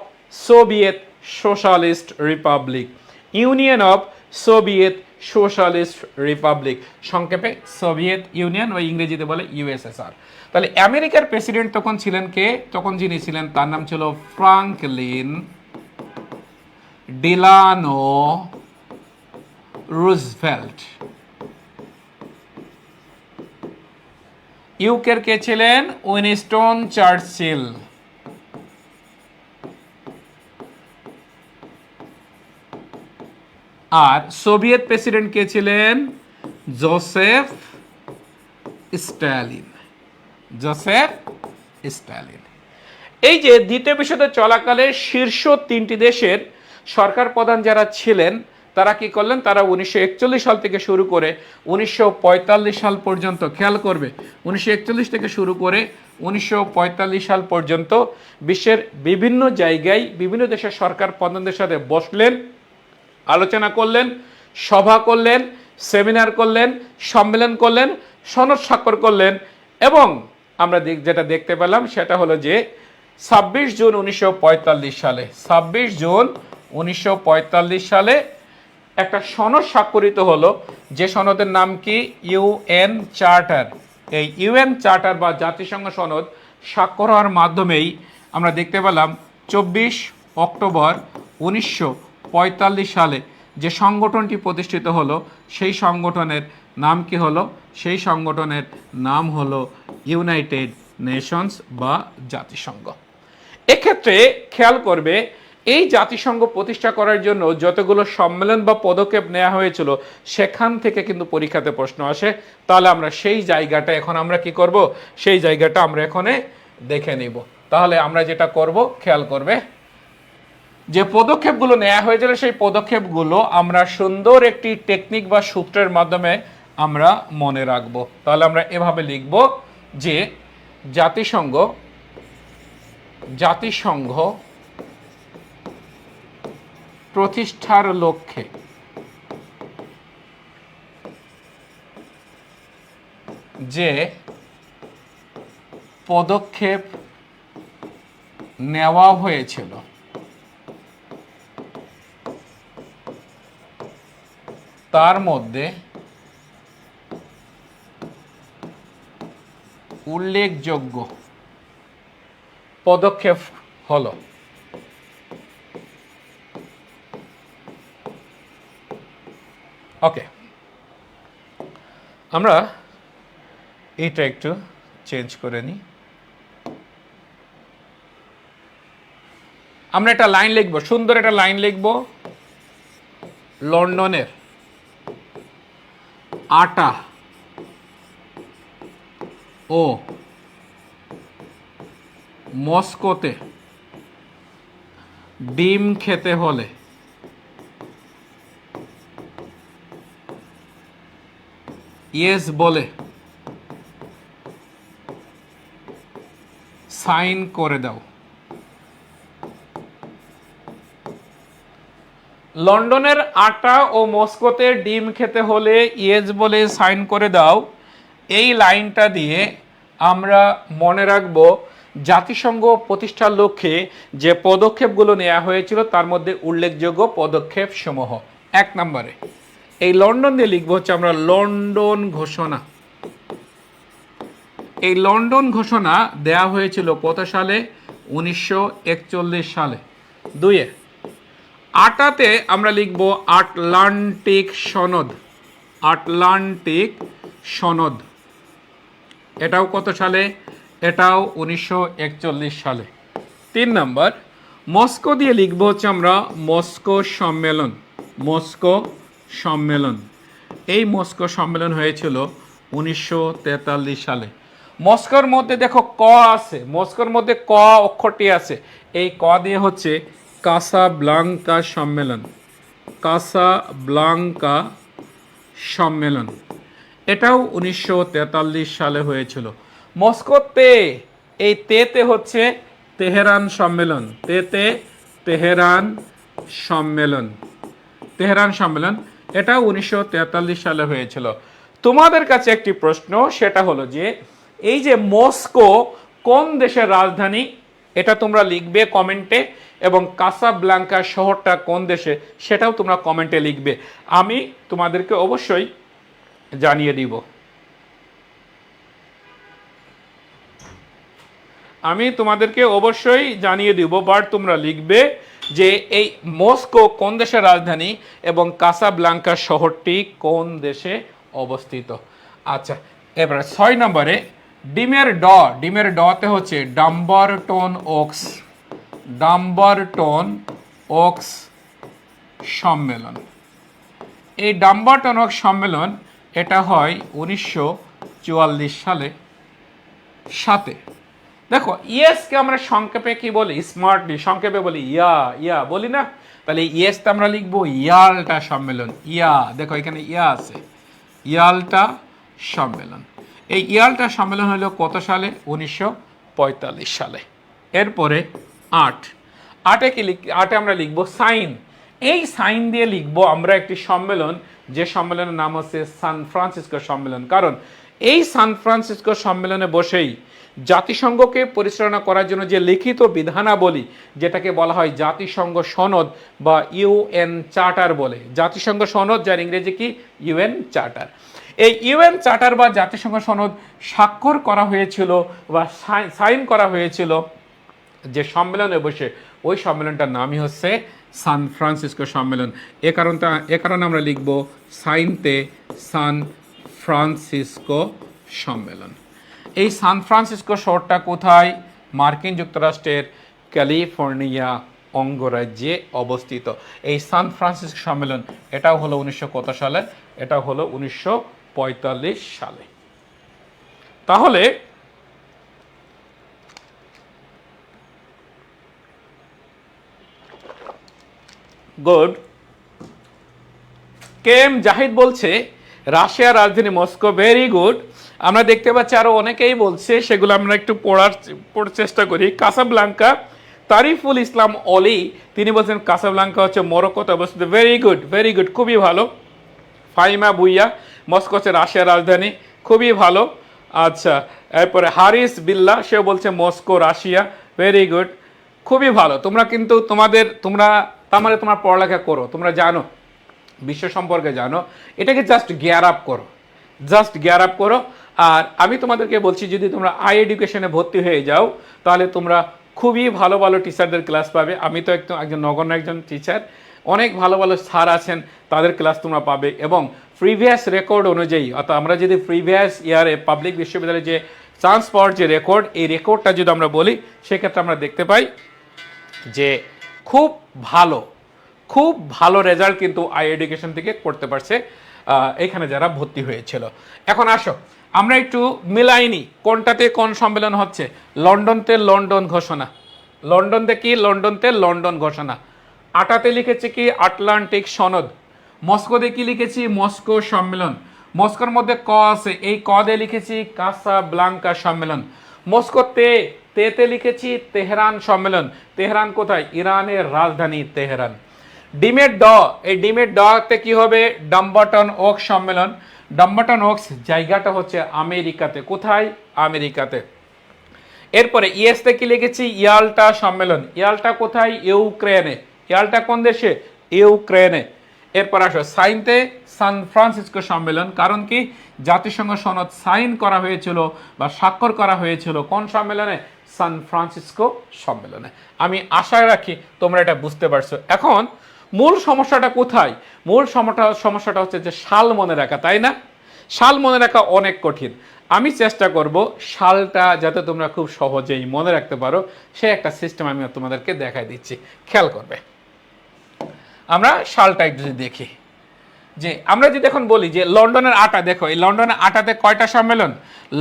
Speaker 1: Soviet socialist Republic. Union of Soviet socialist Republic, সংক্ষেপে সোভিয়েত ইউনিয়ন, ও ইংরেজিতে বলে ইউএসএসআর। তাহলে আমেরিকার প্রেসিডেন্ট তখন ছিলেন কে? তখন যিনি ছিলেন তার নাম ছিল ফ্রাঙ্কলিন ডিলানো রুজভেল্ট। ইউকের কে ছিলেন? Winston Churchill. আর সোভিয়েত প্রেসিডেন্ট কে ছিলেন? Joseph Stalin. Joseph Stalin. এই যে দ্বিতীয় বিশ্বযুদ্ধ চলাকালে শীর্ষ 3টি দেশের সরকার প্রধান যারা ছিলেন তারা কি করলেন? তারা 1941 সাল থেকে শুরু করে 1945 সাল পর্যন্ত, খেয়াল করবে, 1941 থেকে শুরু করে 1945 সাল পর্যন্ত বিশ্বের বিভিন্ন জায়গায় বিভিন্ন দেশের সরকার প্রধানদের সাথে বসলেন, আলোচনা করলেন, সভা করলেন, সেমিনার করলেন, সম্মেলন করলেন, সনদ স্বাক্ষর করলেন। এবং আমরা যেটা দেখতে পেলাম সেটা হলো যে 26 জুন 1945 সালে, 26 জুন 1945 সালে একটা সনদ স্বাক্ষরিত হলো, যে সনদের নাম কি? UN charter. এই ইউএন চার্টার বা জাতিসংঘ সনদ স্বাক্ষর হওয়ার মাধ্যমেই আমরা দেখতে পেলাম 24 অক্টোবর 1945 সালে যে সংগঠনটি প্রতিষ্ঠিত হলো, সেই সংগঠনের নাম কি হলো? সেই সংগঠনের নাম হলো ইউনাইটেড নেশনস বা জাতিসংঘ। এক্ষেত্রে খেয়াল করবে, এই জাতিসংঘ প্রতিষ্ঠা করার জন্য যতগুলো সম্মেলন বা পদক্ষেপ নেওয়া হয়েছিল সেখান থেকে কিন্তু পরীক্ষাতে প্রশ্ন আসে। তাহলে আমরা সেই জায়গাটা এখন আমরা কি করব? সেই জায়গাটা আমরা এখানে দেখে নিব। তাহলে আমরা যেটা করব, খেয়াল করবে, যে পদক্ষেপগুলো নেওয়া হয়েছিল সেই পদক্ষেপগুলো আমরা সুন্দর একটি টেকনিক বা সূত্রের মাধ্যমে আমরা মনে রাখব। তাহলে আমরা এভাবে লিখব যে জাতিসংঘ প্রতিষ্ঠার লক্ষ্যে যে পদক্ষেপ নেওয়া হয়েছিল তার মধ্যে উল্লেখযোগ্য পদক্ষেপ হলো ওকে, আমরা এটা একটু চেঞ্জ করে নিই। আমরা একটা লাইন লিখব, সুন্দর একটা লাইন লিখব। লন্ডনের আটা ও মস্কোতে ডিম খেতে হলে ইয়েস বলে সাইন করে দাও। লন্ডনের আটা ও মস্কোতে ডিম খেতে হলে ইয়েস বলে সাইন করে দাও। এই লাইনটা দিয়ে আমরা মনে রাখব জাতিসংঘ প্রতিষ্ঠার লক্ষ্যে যে পদক্ষেপগুলো নেওয়া হয়েছিল তার মধ্যে উল্লেখযোগ্য পদক্ষেপ সমূহ। 1 নম্বরে এই লন্ডন দিয়ে লিখবো হচ্ছে আমরা লন্ডন ঘোষণা। এই লন্ডন ঘোষণা দেয়া হয়েছিল কত সালে? 1941 সালে। 2 আটাতে আমরা লিখব আটলান্টিক সনদ। আটলান্টিক সনদ, এটাও কত সালে? এটাও 1941 সালে। 3 নম্বর মস্কো দিয়ে লিখব হচ্ছে আমরা মস্কো সম্মেলন। মস্কো সম্মেলন, এই মস্কো সম্মেলন হয়েছিল 1943 সালে। মস্কোর মধ্যে দেখো ক আছে, মস্কোর মধ্যে ক অক্ষরটি আছে, এই ক দিয়ে হচ্ছে কাসাব্লাঙ্কা সম্মেলন। কাসাব্লাঙ্কা সম্মেলন, এটাও 1943 সালে হয়েছিল। মস্কোতে এই তেতে হচ্ছে তেহরান সম্মেলন, তেহরান সম্মেলন, তেহরান সম্মেলন, এটা 1943 সালে হয়েছিল। তোমাদের কাছে একটি প্রশ্ন, সেটা হলো যে এই যে মস্কো কোন দেশের রাজধানী, এটা তোমরা লিখবে কমেন্টে, এবং কাসাব্লাঙ্কা শহরটা কোন দেশে সেটাও তোমরা কমেন্টে লিখবে, আমি তোমাদেরকে অবশ্যই জানিয়ে দিব। আমি তোমাদেরকে অবশ্যই জানিয়ে দিব, বাট তোমরা লিখবে যে এই মস্কো কোন দেশের রাজধানী এবং কাসাব্লাঙ্কা শহরটি কোন দেশে অবস্থিত। আচ্ছা, এবারে 6 নম্বরে ডিমের ডতে হচ্ছে ডাম্বারটন ওক্স, ডাম্বারটন ওক্স সম্মেলন। এই ডাম্বারটন ওক্স সম্মেলন এটা হয় 1944 সালে। সাথে দেখো, ইয়েসকে আমরা সংক্ষেপে কি বলি, স্মার্টলি সংক্ষেপে বলি ইয়া বলি না, তাহলে ইয়েসটা আমরা লিখবো ইয়াল্টা সম্মেলন। দেখো এখানে ইয়া আছে, ইয়াল্টা সম্মেলন। এই ইয়াল্টা সম্মেলন হলো কত সালে? 1945 সালে। এরপরে আটে আমরা লিখবো সাইন। এই সাইন দিয়ে লিখবো আমরা একটি সম্মেলন, যে সম্মেলনের নাম হচ্ছে সান ফ্রান্সিসকো সম্মেলন। কারণ এই সান ফ্রান্সিসকো সম্মেলনে বসেই জাতিসংঘকে পরিচালনা করার জন্য যে লিখিত বিধানাবলী, যেটাকে বলা হয় জাতিসংঘ সনদ বা ইউএন চার্টার বলে। জাতিসংঘ সনদ, যার ইংরেজি কি ইউএন চার্টার। এই ইউএন চার্টার বা জাতিসংঘ সনদ স্বাক্ষর করা হয়েছিল বা সাইন করা হয়েছিল যে সম্মেলনে বসে, ওই সম্মেলনটার নামই হচ্ছে সান ফ্রান্সিসকো সম্মেলন। এ কারণে আমরা লিখব সাইনতে সান ফ্রান্সিসকো সম্মেলন। এই সান ফ্রান্সিসকো শহরটা কোথায়? মার্কিন যুক্তরাষ্ট্রের ক্যালিফোর্নিয়া অঙ্গরাজ্যে অবস্থিত। এই সান ফ্রান্সিসকো সম্মেলন এটাও হলো 1900 কত সালে? এটাও হলো 1945 সালে। তাহলে গুড। কে এম জাহিদ বলছে রাশিয়ার রাজধানী মস্কো, ভেরি গুড। আমরা দেখতে পাচ্ছি আরো অনেকেই বলছে, সেগুলো আমরা একটু পড়ার চেষ্টা করি। কাসাব্লাঙ্কা, তারিফুল ইসলাম অলি, তিনি বলছেন কাসাব্লাঙ্কা হচ্ছে মরক্কোতে অবস্থিত। ভেরি গুড, খুবই ভালো। ফাইমা বুইয়া, মস্কো হচ্ছে রাশিয়ার রাজধানী, খুবই ভালো। আচ্ছা, এরপরে হারিস বিল্লা, সে বলছে মস্কো রাশিয়া। ভেরি গুড, খুবই ভালো। তোমরা কিন্তু তোমরা তার মানে তোমার পড়ালেখা করো, তোমরা জানো, বিশ্ব সম্পর্কে জানো, এটাকে জাস্ট গিয়ার আপ করো। আর আমি তোমাদেরকে বলছি, যদি তোমরা আই এডুকেশনে ভর্তি হয়ে যাও, তাহলে তোমরা খুবই ভালো ভালো টিচারদের ক্লাস পাবে। আমি তো একজন নগণ্য একজন টিচার, অনেক ভালো ভালো স্যার আছেন, তাদের ক্লাস তোমরা পাবে। এবং প্রিভিয়াস রেকর্ড অনুযায়ী, অর্থাৎ আমরা যদি প্রিভিয়াস ইয়ারে পাবলিক বিশ্ববিদ্যালয়ে যে চান্স পাওয়ার যে রেকর্ড, এই রেকর্ডটা যদি আমরা বলি, সেক্ষেত্রে আমরা দেখতে পাই যে খুব ভালো রেজাল্ট কিন্তু আই এডুকেশন থেকে করতে পারছে এখানে যারা ভর্তি হয়েছিল। এখন আসো আমরা একটু মিলাইনি, কোনটাতে কোন সম্মেলন হচ্ছে। লন্ডনতে লন্ডন ঘোষণা, লন্ডনতে লন্ডন ঘোষণা। আটাতে লিখেছে কি আটলান্টিক সনদ। মস্কোতে কি লিখেছি? মস্কো সম্মেলন। মস্কোর মধ্যে ক আছে, এই ক দিয়ে লিখেছি কাসাব্লাঙ্কা সম্মেলন। মস্কোতে তেতে লিখেছি তেহরান সম্মেলন। তেহরান কোথায়? ইরানের রাজধানী তেহরান। ডিমের ড, এই ডিমের ডতে কি হবে? ডাম্বারটন ওক্স সম্মেলন। ডাম্বারটন ওক্স জায়গাটা হচ্ছে আমেরিকাতে। কোথায়? আমেরিকাতে। এরপরে ইয়েসতে কি লিখেছি? ইয়াল্টা সম্মেলন। ইয়াল্টা কোথায়? ইউক্রেনে। ইয়াল্টা কোন দেশে? ইউক্রেনে। এরপর আসো সাইনতে সান ফ্রান্সিসকো সম্মেলন। কারণ কি? জাতিসংঘ সনদ সাইন করা হয়েছিল বা স্বাক্ষর করা হয়েছিল কোন সম্মেলনে? সান ফ্রান্সিসকো সম্মেলনে। আমি আশা রাখি তোমরা এটা বুঝতে পারছো। এখন মূল সমস্যাটা কোথায়? মূল সমস্যাটা হচ্ছে যে সাল মনে রাখা, তাই না? সাল মনে রাখা অনেক কঠিন। আমি চেষ্টা করব সালটা যাতে তোমরা খুব সহজেই মনে রাখতে পারো, সে একটা সিস্টেম আমি তোমাদেরকে দেখাই দিচ্ছি, খেয়াল করবে। আমরা সালটা একটু দেখি, যে আমরা যদি এখন বলি যে লন্ডনের আটা, দেখো এই লন্ডনের আটাতে কয়টা সম্মেলন?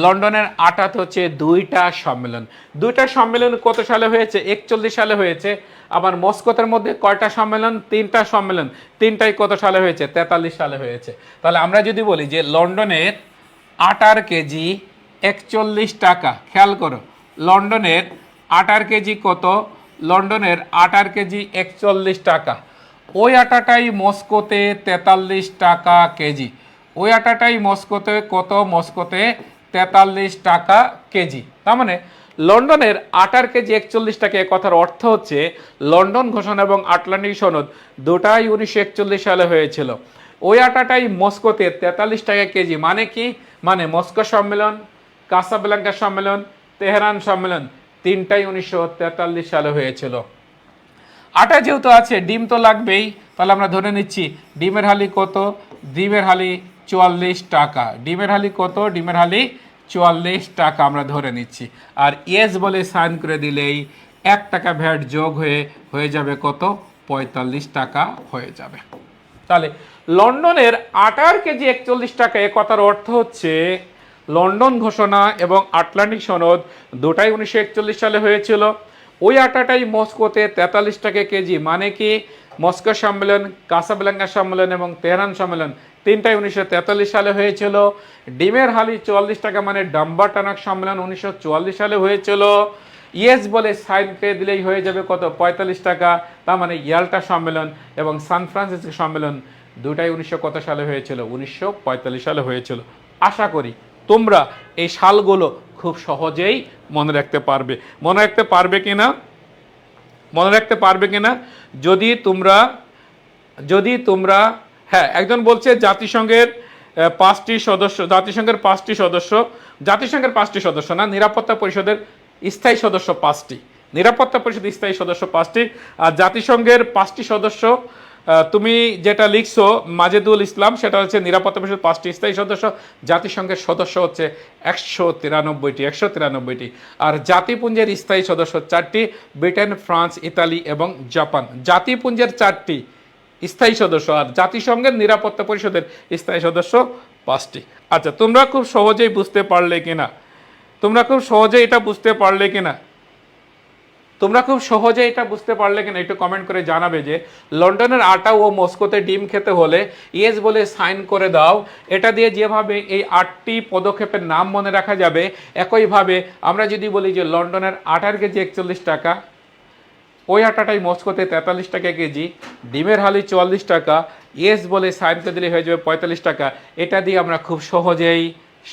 Speaker 1: লন্ডনের আটাতে হচ্ছে 2টা সম্মেলন। 2টা সম্মেলন কত সালে হয়েছে? 41 সালে হয়েছে। আবার মস্কোতের মধ্যে কয়টা সম্মেলন? 3টা সম্মেলন। 3টাই কত সালে হয়েছে? 43 সালে হয়েছে। তাহলে আমরা যদি বলি যে লন্ডনের আটার কেজি 41 টাকা, খেয়াল করো, লন্ডনের আটার কেজি কত? লন্ডনের আটার কেজি 41 টাকা। ওই আটাটাই মস্কোতে 43 টাকা কেজি। ওই আটাটাই মস্কোতে কত? মস্কোতে 43 টাকা কেজি। তার মানে লন্ডনের আটার কেজি 41 টাকা। এ কথার অর্থ হচ্ছে লন্ডন ঘোষণা এবং আটলান্টিক সনদ দুটাই 1941 সালে হয়েছিল। ওই আটাটাই মস্কোতে 43 টাকা কেজি। মানে কি? মানে মস্কো সম্মেলন, কাসাব্লাঙ্কা সম্মেলন, তেহরান সম্মেলন তিনটাই 1943 সালে হয়েছিল। আটা যেহেতু আছে, ডিম তো লাগবেই, তাহলে আমরা ধরে নিচ্ছি ডিমের হালি কত? ডিমের হালি 44 টাকা। ডিমের হালি কত? ডিমের হালি 44 টাকা আমরা ধরে নিচ্ছি। আর ইয়েস বলে সাইন করে দিলেই 1 টাকা ভ্যাট যোগ হয়ে যাবে কত? 45 টাকা হয়ে যাবে। তাহলে লন্ডনের আটার কেজি 41 টাকা। এ কথার অর্থ হচ্ছে লন্ডন ঘোষণা এবং আটলান্টিক সনদ দুটাই 1941 সালে হয়েছিল। ওই আটাটাই মস্কোতে 43 টাকা কেজি। মানে কি? মস্কো সম্মেলন, কাসাব্লাঙ্কা সম্মেলন এবং তেহরান সম্মেলন তিনটাই 1943 সালে হয়েছিল। ডিমের হালি 44 টাকা মানে ডাম্বা টানাক সম্মেলন 1944 সালে হয়েছিল। ইয়েস বলে সাইন পেয়ে দিলেই হয়ে যাবে কত? 45 টাকা। তার মানে ইয়াল্টা সম্মেলন এবং সান ফ্রান্সিসকো সম্মেলন দুটাই 1900 কত সালে হয়েছিল? 1945 সালে হয়েছিল। আশা করি তোমরা এই সালগুলো খুব সহজেই মনে রাখতে পারবে। মনে রাখতে পারবে কিনা? মনে রাখতে পারবে কিনা? যদি তোমরা হ্যাঁ, একজন বলছে জাতিসংঘের 5টি সদস্য, জাতিসংঘের 5টি সদস্য, জাতিসংঘের 5টি সদস্য না, নিরাপত্তা পরিষদের স্থায়ী সদস্য 5টি। নিরাপত্তা পরিষদের স্থায়ী সদস্য 5টি। আর জাতিসংঘের 5টি সদস্য তুমি যেটা লিখছো মাজেদুল ইসলাম, সেটা হচ্ছে নিরাপত্তা পরিষদ 5টি স্থায়ী সদস্য। জাতিসংঘের সদস্য হচ্ছে 193টি। আর জাতিপুঞ্জের স্থায়ী সদস্য 4টি, ব্রিটেন, ফ্রান্স, ইতালি এবং জাপান। জাতিপুঞ্জের 4টি স্থায়ী সদস্য আর জাতিসংঘের নিরাপত্তা পরিষদের স্থায়ী সদস্য 5টি। আচ্ছা, তোমরা খুব সহজেই বুঝতে পারলে কিনা? তোমরা খুব সহজে এটা বুঝতে পারলে কিনা? তোমরা খুব সহজে এটা বুঝতে পারলে কিনা একটু কমেন্ট করে জানাবে যে লন্ডনের আটা ও মস্কোতে ডিম খেতে হলে ইয়েস বলে সাইন করে দাও। এটা দিয়ে যেভাবে এই 8টি পদক্ষেপের নাম মনে রাখা যাবে, একইভাবে আমরা যদি বলি যে লন্ডনের আটার কেজি 41 টাকা, ওই আটাটাই মস্কোতে 43 টাকা কেজি, ডিমের হালি 44 টাকা, ইয়েস বলে সাইন করে দিলে হয়ে যাবে 45 টাকা। এটা দিয়ে আমরা খুব সহজেই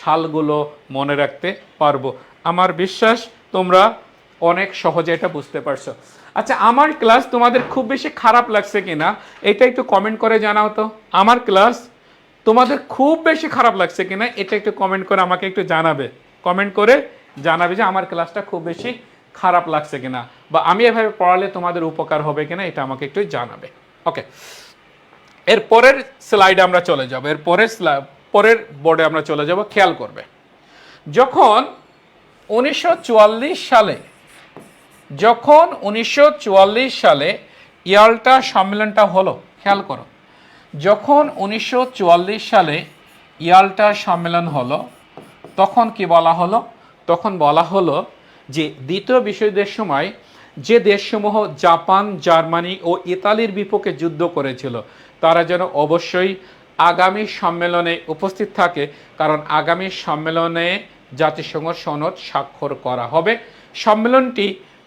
Speaker 1: সালগুলো মনে রাখতে পারবো। আমার বিশ্বাস তোমরা অনেক সহজে এটা বুঝতে পারছো। আচ্ছা, আমার ক্লাস তোমাদের খুব বেশি খারাপ লাগছে কিনা এটা একটু কমেন্ট করে জানাও তো। আমার ক্লাস তোমাদের খুব বেশি খারাপ লাগছে কিনা এটা একটু কমেন্ট করে আমাকে একটু জানাবে। কমেন্ট করে জানাবে যে আমার ক্লাসটা খুব বেশি খারাপ লাগছে কিনা, বা আমি এভাবে পড়ালে তোমাদের উপকার হবে কিনা এটা আমাকে একটু জানাবে। ওকে, এর পরের স্লাইডে আমরা চলে যাব। এর পরের বোর্ডে আমরা চলে যাব। খেয়াল করবে, যখন 1944 সালে ইয়াল্টা সম্মেলনটা হলো, খেয়াল করো, যখন 1944 সালে ইয়াল্টা সম্মেলন হলো তখন কি বলা হলো? তখন বলা হলো যে দ্বিতীয় বিশ্বযুদ্ধের সময় যে দেশসমূহ জাপান, জার্মানি ও ইতালির বিপক্ষে যুদ্ধ করেছিল তারা যেন অবশ্যই আগামী সম্মেলনে উপস্থিত থাকে, কারণ আগামী সম্মেলনে জাতিসংঘ সনদ স্বাক্ষর করা হবে। সম্মেলনটি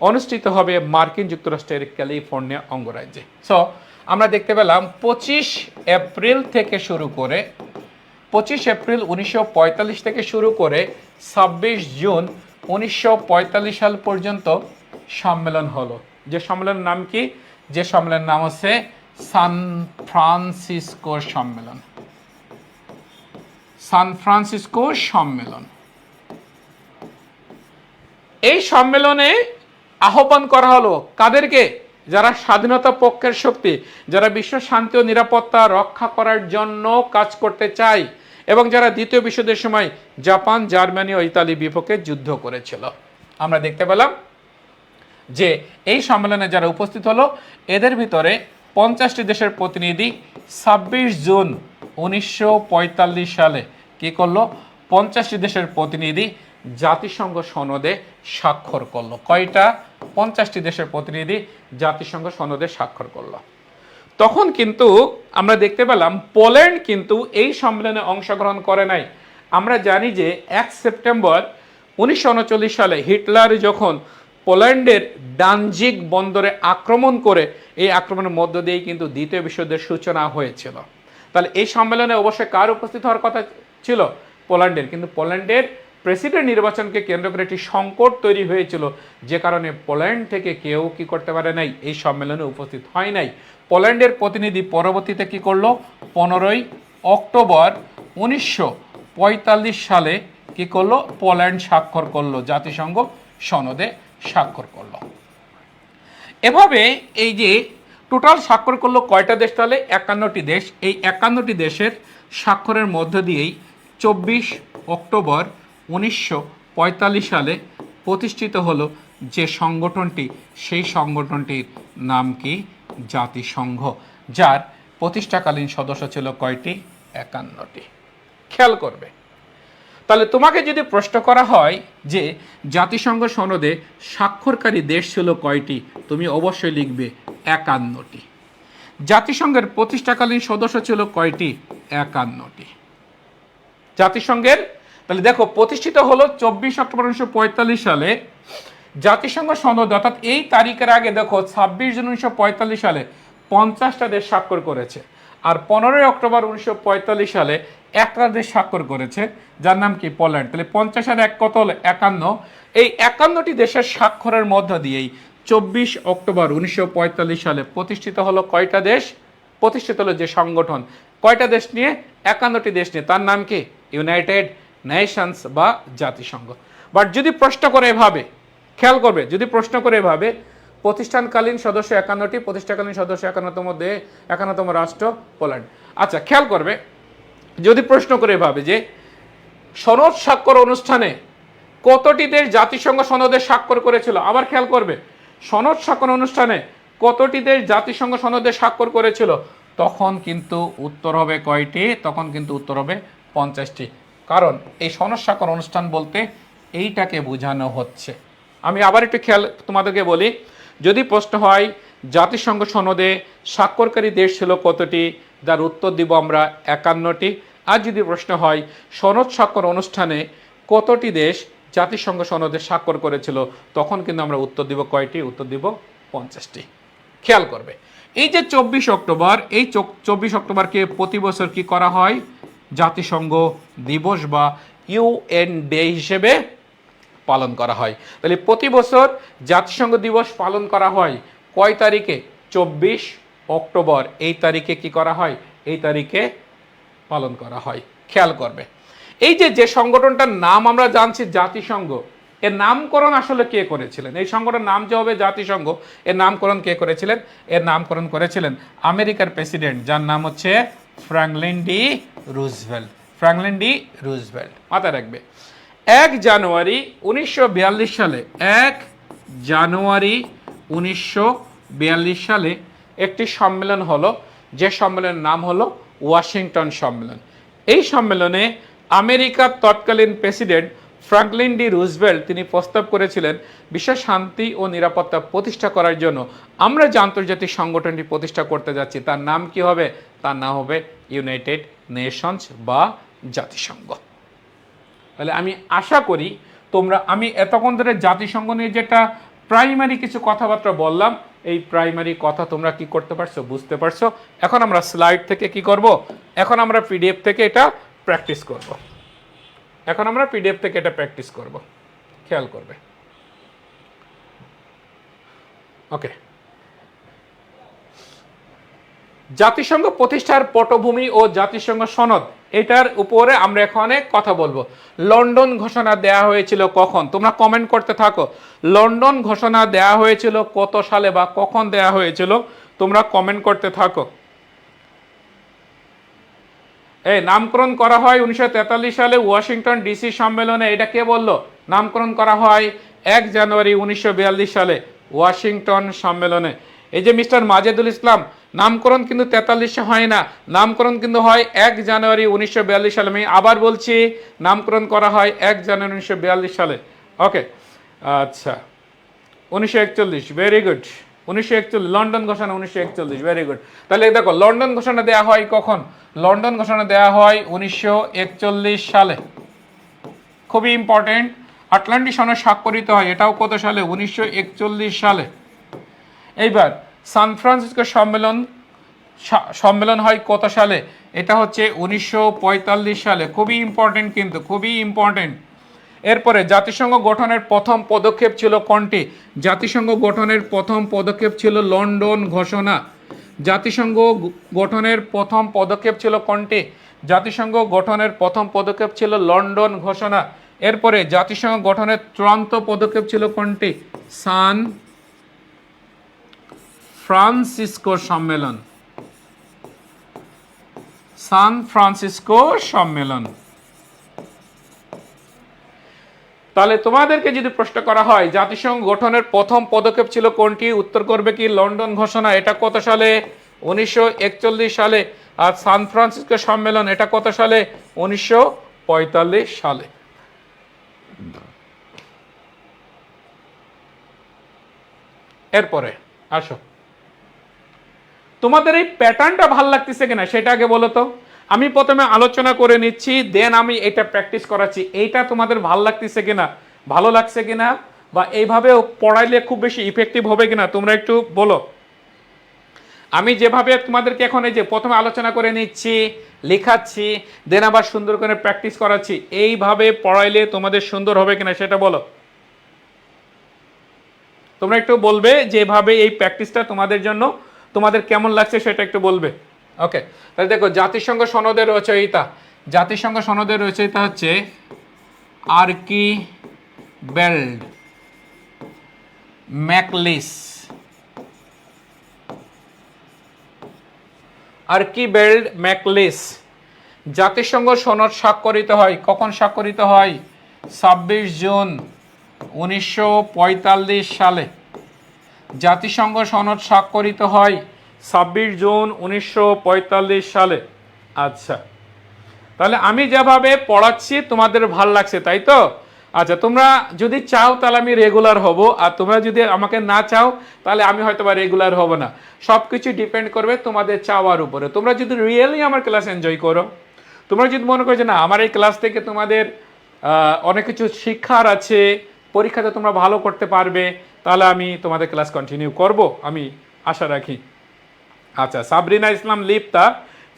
Speaker 1: অনুষ্ঠিত হবে মার্কিন যুক্তরাষ্ট্রের ক্যালিফোর্নিয়া অঙ্গরাজ্যে। সো আমরা দেখতে পেলাম 25 এপ্রিল 1945 থেকে শুরু করে 26 জুন 1945 সাল পর্যন্ত সম্মেলন হলো। যে সম্মেলনের নাম কি? যে সম্মেলনের নাম হচ্ছে সান ফ্রান্সিসকো সম্মেলন। সান ফ্রান্সিসকো সম্মেলন। এই সম্মেলনে আহ্বান করা হলো কাদেরকে? যারা স্বাধীনতা পক্ষের শক্তি, যারা বিশ্ব শান্তি ও নিরাপত্তা রক্ষা করার জন্য কাজ করতে চায় এবং যারা দ্বিতীয় বিশ্বযুদ্ধের সময় জাপান, জার্মানি ও ইতালি বিপক্ষে যুদ্ধ করেছিল। আমরা দেখতে পেলাম যে এই সম্মেলনে যারা উপস্থিত হলো এদের ভিতরে 50টি দেশের প্রতিনিধি 26 জুন 1945 সালে কি করলো? 50টি দেশের প্রতিনিধি জাতিসংঘ সনদে স্বাক্ষর করলো। কয়টা? 50টি দেশের প্রতিনিধি জাতিসংঘ সনদে স্বাক্ষর করলো। তখন কিন্তু আমরা দেখতে পেলাম পোল্যান্ড কিন্তু এই সম্মেলনে অংশগ্রহণ করে নাই। আমরা জানি যে 1 সেপ্টেম্বর 1939 সালে হিটলার যখন পোল্যান্ডের ডানজিক বন্দরে আক্রমণ করে এই আক্রমণের মধ্য দিয়েই কিন্তু দ্বিতীয় বিশ্বযুদ্ধের সূচনা হয়েছিল। তাহলে এই সম্মেলনে অবশ্যই কার উপস্থিত হওয়ার কথা ছিল? পোল্যান্ডের। কিন্তু পোল্যান্ডের প্রেসিডেন্ট নির্বাচনকে কেন্দ্র করে একটি সংকট তৈরি হয়েছিল, যে কারণে পোল্যান্ড থেকে কেউ কি করতে পারে নাই, এই সম্মেলনে উপস্থিত হয় নাই। পোল্যান্ডের প্রতিনিধি পরবর্তীতে কি করলো? 15ই অক্টোবর 1945 সালে কি করলো? পোল্যান্ড স্বাক্ষর করলো, জাতিসংঘ সনদে স্বাক্ষর করলো। এভাবে এই যে টোটাল স্বাক্ষর করলো কয়টা দেশ? তাহলে 51টি দেশ। এই 51টি দেশের স্বাক্ষরের মধ্য দিয়েই 24 অক্টোবর 1945 সালে প্রতিষ্ঠিত হলো যে সংগঠনটি, সেই সংগঠনটির নাম কি? জাতিসংঘ, যার প্রতিষ্ঠাকালীন সদস্য ছিল কয়টি? 51টি। খেয়াল করবে। তাহলে তোমাকে যদি প্রশ্ন করা হয় যে জাতিসংঘ সনদে স্বাক্ষরকারী দেশ ছিল কয়টি, তুমি অবশ্যই লিখবে 51টি। জাতিসংঘের প্রতিষ্ঠাকালীন সদস্য ছিল কয়টি? 51টি। জাতিসংঘের, তাহলে দেখো প্রতিষ্ঠিত হলো 24 অক্টোবর 1945 সালে। জাতিসংঘ সনদ অর্থাৎ এই তারিখের আগে দেখো 26 জুন 1945 সালে 50টা দেশ স্বাক্ষর করেছে, আর 15 অক্টোবর 1945 সালে একটা দেশ স্বাক্ষর করেছে, যার নাম কি? পোল্যান্ড। তাহলে 50 আর 1 কত হলো? 51। এই 51টি দেশের স্বাক্ষরের মধ্য দিয়েই 24 অক্টোবর 1945 সালে প্রতিষ্ঠিত হলো কয়টা দেশ? প্রতিষ্ঠিত হলো যে সংগঠন, কয়টা দেশ নিয়ে? 51টি দেশ নিয়ে। তার নাম কি? ইউনাইটেড নেশনস বা জাতিসংঘ। বাট যদি প্রশ্ন করে এভাবে, খেয়াল করবে, যদি প্রশ্ন করে এভাবে প্রতিষ্ঠানকালীন সদস্য 51টি, প্রতিষ্ঠাকালীন সদস্য 51তম দেশ, 51তম রাষ্ট্র পোল্যান্ড। আচ্ছা খেয়াল করবে, যদি প্রশ্ন করে এভাবে যে সনদ স্বাক্ষর অনুষ্ঠানে কতটি দেশ জাতিসংঘ সনদে স্বাক্ষর করেছিল? আবার খেয়াল করবে, সনদ স্বাক্ষর অনুষ্ঠানে কতটি দেশ জাতিসংঘ সনদে স্বাক্ষর করেছিল? তখন কিন্তু উত্তর হবে কয়টি? তখন কিন্তু উত্তর হবে 50টি। কারণ এই সনদ স্বাক্ষর অনুষ্ঠান বলতে এইটাকে বোঝানো হচ্ছে। আমি আবার একটু খেয়াল তোমাদেরকে বলি, যদি প্রশ্ন হয় জাতিসংঘ সনদে স্বাক্ষরকারী দেশ ছিল কতটি, যার উত্তর দিব আমরা 51টি। আর যদি প্রশ্ন হয় সনদ স্বাক্ষর অনুষ্ঠানে কতটি দেশ জাতিসংঘ সনদে স্বাক্ষর করেছিল, তখন কিন্তু আমরা উত্তর দিব কয়টি? উত্তর দিব 50টি। খেয়াল করবে, এই যে 24 অক্টোবর, এই 24 অক্টোবরকে প্রতি বছর কি করা হয়? জাতিসংঘ দিবস বা ইউএন ডে হিসেবে পালন করা হয়। তাহলে প্রতি বছর জাতিসংঘ দিবস পালন করা হয় কয় তারিখে? 24 অক্টোবর। এই তারিখে কি করা হয়? এই তারিখে পালন করা হয়। খেয়াল করবে, এই যে সংগঠনটার নাম আমরা জানছি জাতিসংঘ, এর নামকরণ আসলে কে করেছিলেন? এই সংগঠনের নাম যে হবে জাতিসংঘ, এর নামকরণ কে করেছিলেন? এর নামকরণ করেছিলেন আমেরিকার প্রেসিডেন্ট, যার নাম হচ্ছে Franklin D Roosevelt. Franklin D Roosevelt, মাথায় রাখবে। 1 জানুয়ারি 1942 সালে, 1 জানুয়ারি 1942 সালে একটি সম্মেলন হলো, যে সম্মেলনের নাম হলো ওয়াশিংটন সম্মেলন। এই সম্মেলনে আমেরিকার তৎকালীন প্রেসিডেন্ট ফ্র্যাঙ্কলিন ডি রুজভেল্ট তিনি প্রস্তাব করেছিলেন বিশ্ব শান্তি ও নিরাপত্তা প্রতিষ্ঠা করার জন্য আমরা যে আন্তর্জাতিক সংগঠনটি প্রতিষ্ঠা করতে যাচ্ছি, তার নাম কি হবে? তার নাম হবে ইউনাইটেড নেশনস বা জাতিসংঘ। তাহলে আমি আশা করি তোমরা, আমি এতক্ষণ ধরে জাতিসংঘ নিয়ে যেটা প্রাইমারি কিছু কথাবার্তা বললাম, এই প্রাইমারি কথা তোমরা কি করতে পারছো? বুঝতে পারছো? এখন আমরা স্লাইড থেকে কি করব? এখন আমরা পিডিএফ থেকে এটা প্র্যাকটিস করব। এখন আমরা পিডিএফ থেকে এটা প্র্যাকটিস করব। খেয়াল করবে। ওকে, জাতিসংঘ প্রতিষ্ঠার পটভূমি ও জাতিসংঘ সনদ, এটার উপরে আমরা এখানে কথা বলবো। লন্ডন ঘোষণা দেয়া হয়েছিল কখন? তোমরা কমেন্ট করতে থাকো। লন্ডন ঘোষণা দেয়া হয়েছিল কত সালে বা কখন দেয়া হয়েছিল? তোমরা কমেন্ট করতে থাকো। এই নামকরণ করা হয় 1943 সালে ওয়াশিংটন ডিসি সম্মেলনে। এটা কে বললো? নামকরণ করা হয় 1 জানুয়ারি 1942 সালে ওয়াশিংটন সম্মেলনে। এই যে মিস্টার মাজেদুল ইসলাম, নামকরণ কিন্তু 43 হয় না, নামকরণ কিন্তু হয় 1 জানুয়ারি 1942 সালে। আমি আবার বলছি, নামকরণ করা হয় 1 জানুয়ারি 1942 সালে। ওকে, আচ্ছা 1941, ভেরি গুড। 1941 লন্ডন ঘোষণা, 1941, ভেরি গুড। তাহলে দেখো লন্ডন ঘোষণা দেয়া হয় কখন? লন্ডন ঘোষণা দেয়া হয় 1941 সালে, খুবই ইম্পর্টেন্ট। আটলান্টিক সনদ স্বাক্ষরিত হয়, এটাও কত সালে? 1941 সালে। এইবার সান ফ্রান্সিসকো সম্মেলন হয় কত সালে? এটা হচ্ছে 1945 সালে। খুবই ইম্পর্টেন্ট, কিন্তু খুবই ইম্পর্টেন্ট। এরপরে জাতিসংঘ গঠনের প্রথম পদক্ষেপ ছিল কোনটি? জাতিসংঘ গঠনের প্রথম পদক্ষেপ ছিল লন্ডন ঘোষণা। জাতিসংঘ গঠনের প্রথম পদক্ষেপ ছিল কোনটি? জাতিসংঘ গঠনের প্রথম পদক্ষেপ ছিল লন্ডন ঘোষণা। এরপরে জাতিসংঘ গঠনের চূড়ান্ত পদক্ষেপ ছিল কোনটি? সান ফ্রান্সিসকো সম্মেলন। সান ফ্রান্সিসকো সম্মেলন। তাহলে তোমাদেরকে যদি প্রশ্ন করা হয় জাতিসংঘ গঠনের প্রথম পদক্ষেপ ছিল কোনটি, উত্তর করবে কি লন্ডন ঘোষণা। এটা কত সালে? 1941 সালে। আর সান ফ্রান্সিসকো সম্মেলন এটা কত সালে? 1945 সালে। এরপরে আসো, তোমাদের এই প্যাটার্নটা ভাল লাগতেছে কিনা সেটা আগে বলো তো। আমি প্রথমে আলোচনা করে নিচ্ছি, দেন আমি এটা প্র্যাকটিস করাচ্ছি। এইটা তোমাদের ভাল লাগতেছে কিনা, ভালো লাগছে কিনা, বা এইভাবে পড়াইলে খুব বেশি ইফেক্টিভ হবে কিনা তোমরা একটু বলো। আমি যেভাবে তোমাদেরকে এখন এই যে প্রথমে আলোচনা করে নিচ্ছি, লেখাচ্ছি, দেন আবার সুন্দর করে প্র্যাকটিস করাচ্ছি, এইভাবে পড়াইলে তোমাদের সুন্দর হবে কিনা সেটা বলো। তোমরা একটু বলবে যেভাবে এই প্র্যাকটিসটা তোমাদের জন্য তোমাদের কেমন লাগছে সেটা একটু বলবে। ওকে, তাহলে দেখো জাতিসংঘ সনদের রচয়িতা, জাতিসংঘ সনদের রচয়িতা হচ্ছে আর্কিবেল্ড ম্যাকলিস। আর্কিবেল্ড ম্যাকলিস। জাতিসংঘ সনদ স্বাক্ষরিত হয় কখন? স্বাক্ষরিত হয় 26 জুন 1945 সালে। জাতিসংঘ সনদ স্বাক্ষরিত হয় 26 জুন 1945 সালে। আচ্ছা, তাহলে আমি যেভাবে পড়াচ্ছি তোমাদের ভাল লাগছে তাই তো? আচ্ছা, তোমরা যদি চাও তাহলে আমি রেগুলার হব, আর তোমরা যদি আমাকে না চাও তাহলে আমি হয়তো বা রেগুলার হব না। সব কিছু ডিপেন্ড করবে তোমাদের চাওয়ার উপরে। তোমরা যদি রিয়েলি আমার ক্লাস এনজয় করো, তোমরা যদি মনে করো যে না আমার এই ক্লাস থেকে তোমাদের অনেক কিছু শিক্ষার আছে, পরীক্ষাতে তোমরা ভালো করতে পারবে, তাহলে আমি তোমাদের ক্লাস কন্টিনিউ করব, আমি আশা রাখি। আচ্ছা, সাবরিনা ইসলাম লিপ্তা,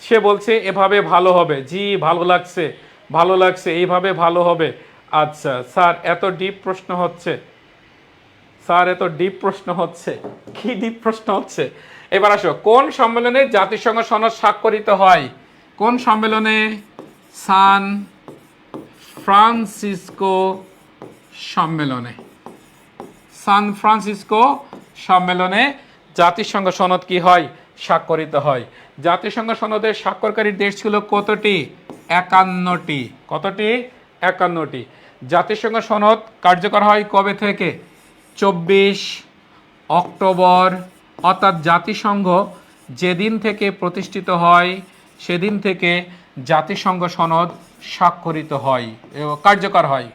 Speaker 1: সে বলছে এভাবে ভালো হবে। জি, ভালো লাগছে, ভালো লাগছে, এইভাবে ভালো হবে। আচ্ছা স্যার, এত ডিপ প্রশ্ন হচ্ছে, স্যার এত ডিপ প্রশ্ন হচ্ছে, কি ডিপ প্রশ্ন হচ্ছে? এবার আসো, কোন সম্মেলনে জাতিসংঘ সনদ স্বাক্ষরিত হয়? কোন সম্মেলনে? সান ফ্রান্সিসকো সম্মেলনে। সান ফ্রান্সিসকো সম্মেলনে জাতিসংঘ সনদ কি হয়? স্বাক্ষরিত হয়। জাতিসংঘ সনদের স্বাক্ষরকারী দেশ ছিল কতটি? 51টি। কতটি? 51টি। জাতিসংঘ সনদ কার্যকর হয় কবে থেকে? 24 অক্টোবর, অর্থাৎ জাতিসংঘ যেদিন থেকে প্রতিষ্ঠিত হয় সেদিন থেকে জাতিসংঘ সনদ স্বাক্ষরিত হয়, কার্যকর হয়।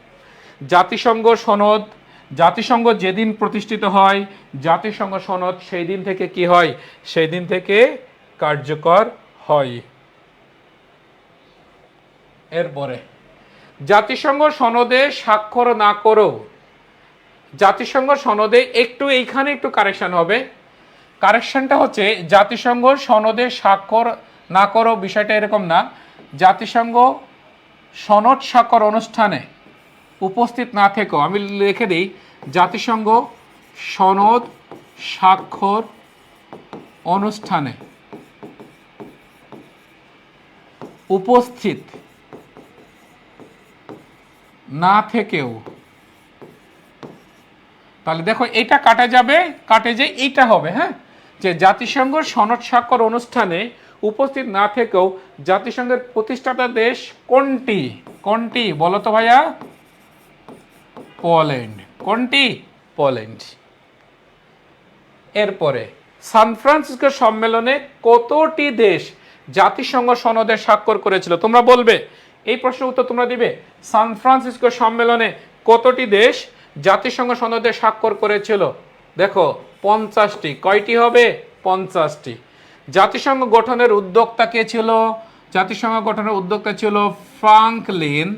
Speaker 1: জাতিসংঘ যেদিন প্রতিষ্ঠিত হয় জাতিসংঘ সনদ সেই দিন থেকে কি হয়? সেই দিন থেকে কার্যকর হয়। এরপরে জাতিসংঘ সনদে স্বাক্ষর না করো, জাতিসংঘ সনদে একটু এইখানে একটু কারেকশন হবে। কারেকশনটা হচ্ছে জাতিসংঘ সনদে স্বাক্ষর না করো বিষয়টা এরকম না, জাতিসংঘ সনদ স্বাক্ষর অনুষ্ঠানে উপস্থিত না থেকেও, আমি লিখে দিই জাতিসংঘ সনদ স্বাক্ষর অনুষ্ঠানে উপস্থিত না থেকেও, তাহলে দেখো এটা কাটা যাবে, কাটে যে এইটা হবে, হ্যাঁ, যে জাতিসংঘ সনদ স্বাক্ষর অনুষ্ঠানে উপস্থিত না থেকেও জাতিসংঘের প্রতিষ্ঠাতা দেশ কোনটি? কোনটি বলো তো ভাইয়া? পোল্যান্ড। কোনটি? পোল্যান্ড। এরপরে সান ফ্রান্সিসকো সম্মেলনে কতটি দেশ জাতিসংঘ সনদে স্বাক্ষর করেছিল? তোমরা বলবে, এই প্রশ্নের উত্তর তোমরা দিবে। সান ফ্রান্সিসকো সম্মেলনে কতটি দেশ জাতিসংঘ সনদে স্বাক্ষর করেছিল? দেখো 50টি। কয়টি হবে? 50টি। জাতিসংঘ গঠনের উদ্যোক্তা কে ছিল? জাতিসংঘ গঠনের উদ্যোক্তা ছিল ফ্রাঙ্কলিন